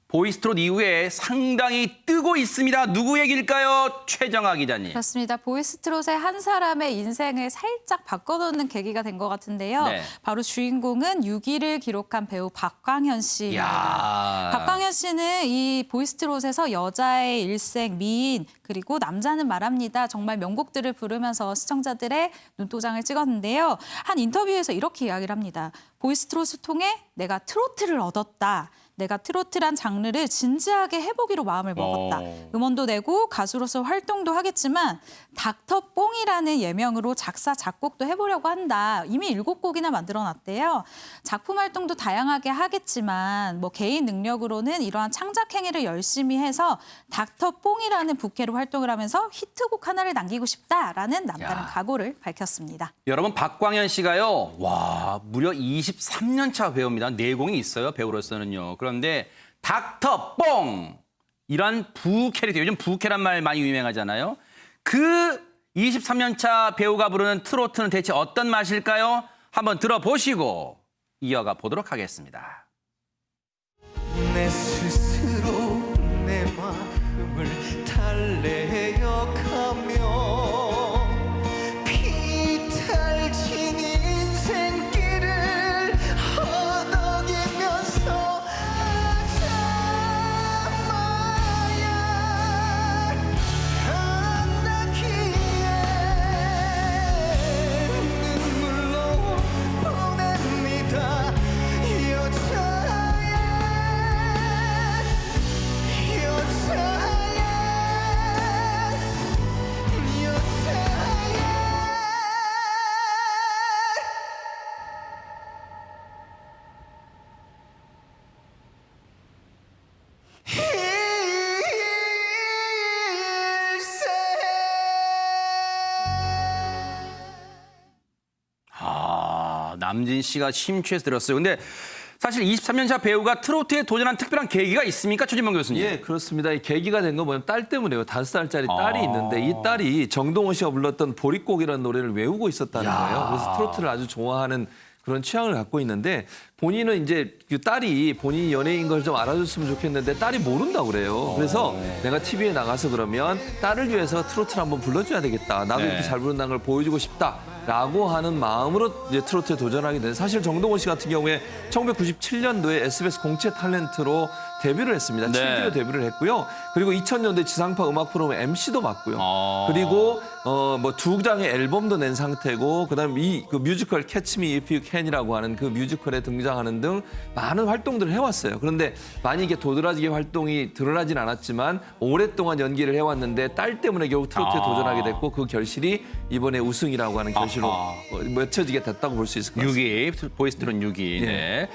보이스트롯 이후에 상당히 뜨고 있습니다. 누구 얘기일까요? 최정아 기자님. 그렇습니다. 보이스트롯의 한 사람의 인생을 살짝 바꿔놓는 계기가 된 것 같은데요. 네. 바로 주인공은 6위를 기록한 배우 박광현 씨입니다. 야. 박광현 씨는 이 보이스트롯에서 여자의 일생, 미인, 그리고 남자는 말합니다. 정말 명곡들을 부르면서 시청자들의 눈도장을 찍었는데요. 한 인터뷰에서 이렇게 이야기를 합니다. 보이스트롯을 통해 내가 트로트를 얻었다. 내가 트로트란 장르를 진지하게 해보기로 마음을 먹었다. 음원도 내고 가수로서 활동도 하겠지만 닥터 뽕이라는 예명으로 작사, 작곡도 해보려고 한다. 이미 7곡이나 만들어놨대요. 작품 활동도 다양하게 하겠지만 뭐 개인 능력으로는 이러한 창작 행위를 열심히 해서 닥터 뽕이라는 부캐로 활동을 하면서 히트곡 하나를 남기고 싶다라는 남다른 각오를 밝혔습니다. 여러분 박광현 씨가요. 와 무려 23년 차 배우입니다. 내공이 있어요. 배우로서는요. 그런데 닥터 뽕 이런 부캐릭터, 요즘 부캐란 말 많이 유명하잖아요. 그 23년 차 배우가 부르는 트로트는 대체 어떤 맛일까요? 한번 들어보시고 이어가 보도록 하겠습니다. 내 스스로 내 마음을 달래어가며 피탈진 인생길을 허덕이면서 참아야 한다기에 눈물로 보냅니다. 남진 씨가 심취해서 들었어요. 근데 사실 23년 차 배우가 트로트에 도전한 특별한 계기가 있습니까? 최진봉 교수님. 예, 그렇습니다. 이 계기가 된 건 뭐냐면 딸 때문에요. 5살짜리 딸이 있는데 이 딸이 정동원 씨가 불렀던 보릿고기라는 노래를 외우고 있었다는 거예요. 그래서 트로트를 아주 좋아하는 그런 취향을 갖고 있는데 본인은 이제 그 딸이 본인이 연예인 걸 좀 알아줬으면 좋겠는데 딸이 모른다고 그래요. 그래서 내가 TV에 나가서 그러면 딸을 위해서 트로트를 한번 불러줘야 되겠다. 나도 네. 이렇게 잘 부른다는 걸 보여주고 싶다라고 하는 마음으로 이제 트로트에 도전하게 된. 사실 정동원 씨 같은 경우에 1997년도에 SBS 공채 탤런트로 데뷔를 했습니다. 네. 7기로 데뷔를 했고요. 그리고 2000년대 지상파 음악 프로그램 MC도 맡고요. 그리고 뭐 2장의 앨범도 낸 상태고 그다음에 그 뮤지컬 Catch Me If You Can이라고 하는 그 뮤지컬에 등장하는 등 많은 활동들을 해왔어요. 그런데 많이 이게 도드라지게 활동이 드러나진 않았지만 오랫동안 연기를 해왔는데 딸 때문에 결국 트로트에 도전하게 됐고 그 결실이 이번에 우승이라고 하는 결실로 맺혀지게 됐다고 볼 수 있을 것 같습니다. 6위, 보이스트롯 6위. 네.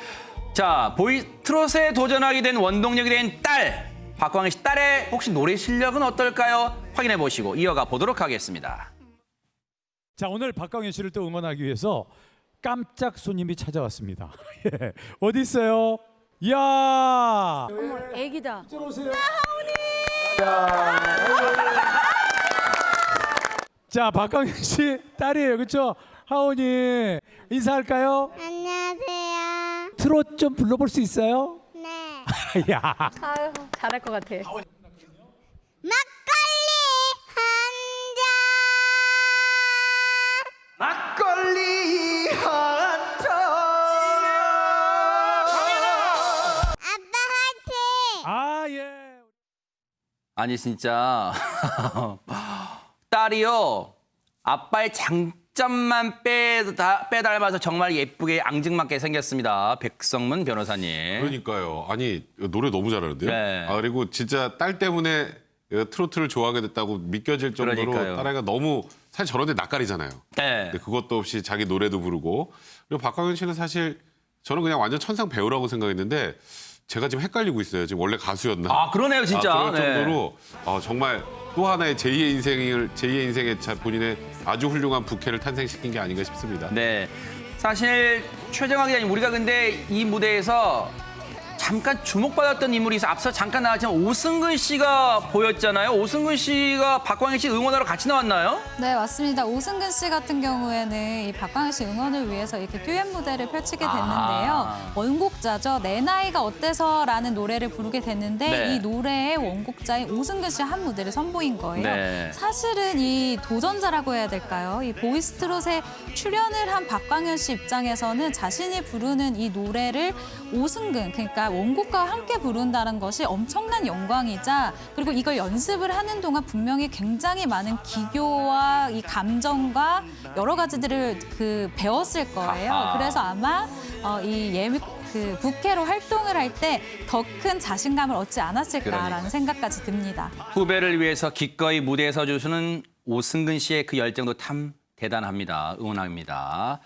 자, 트롯에 도전하게 된 원동력이 된 딸. 박광현 씨 딸의 혹시 노래 실력은 어떨까요? 확인해 보시고 이어가 보도록 하겠습니다. 자, 오늘 박광현 씨를 또 응원하기 위해서 깜짝 손님이 찾아왔습니다. 예. 어디 있어요? 이야! 어머, 애기다. 들어오세요. 자, 박광현 씨 딸이에요. 그렇죠? 하온이 인사할까요? 안녕하세요. 트롯 좀 불러볼 수 있어요? 네. 야. 아유, 잘할 것 같아. 막걸리 한 잔 아니 진짜 딸이요 아빠의 장점만 빼닮아서 정말 예쁘게 앙증맞게 생겼습니다. 백성문 변호사님. 그러니까요. 아니 노래 너무 잘하는데요. 네. 그리고 진짜 딸 때문에 트로트를 좋아하게 됐다고 믿겨질 정도로 그러니까요. 딸아이가 너무 사실 저런 데 낯가리잖아요. 네. 근데 그것도 없이 자기 노래도 부르고 그리고 박광현 씨는 사실 저는 그냥 완전 천상 배우라고 생각했는데 제가 지금 헷갈리고 있어요. 지금 원래 가수였나? 아 그러네요 진짜. 그럴 정도로 정말 또 하나의 제2의 인생에 본인의 아주 훌륭한 부캐를 탄생시킨 게 아닌가 싶습니다. 네. 사실 최정화 기자님 우리가 근데 이 무대에서 잠깐 주목받았던 인물이 있어 앞서 잠깐 나왔지만 오승근 씨가 보였잖아요. 오승근 씨가 박광현 씨 응원하러 같이 나왔나요? 네, 맞습니다. 오승근 씨 같은 경우에는 이 박광현 씨 응원을 위해서 이렇게 듀엣 무대를 펼치게 됐는데요. 원곡자죠. 내 나이가 어때서라는 노래를 부르게 됐는데 네. 이 노래의 원곡자인 오승근 씨 한 무대를 선보인 거예요. 네. 사실은 이 도전자라고 해야 될까요? 이 보이스트롯에 출연을 한 박광현 씨 입장에서는 자신이 부르는 이 노래를 오승근, 그러니까 원곡과 함께 부른다는 것이 엄청난 영광이자 그리고 이걸 연습을 하는 동안 분명히 굉장히 많은 기교와 이 감정과 여러 가지들을 배웠을 거예요. 아하. 그래서 아마 부캐로 활동을 할 때 더 큰 자신감을 얻지 않았을까라는 그러니까요. 생각까지 듭니다. 후배를 위해서 기꺼이 무대에 서주시는 오승근 씨의 그 열정도 참 대단합니다. 응원합니다.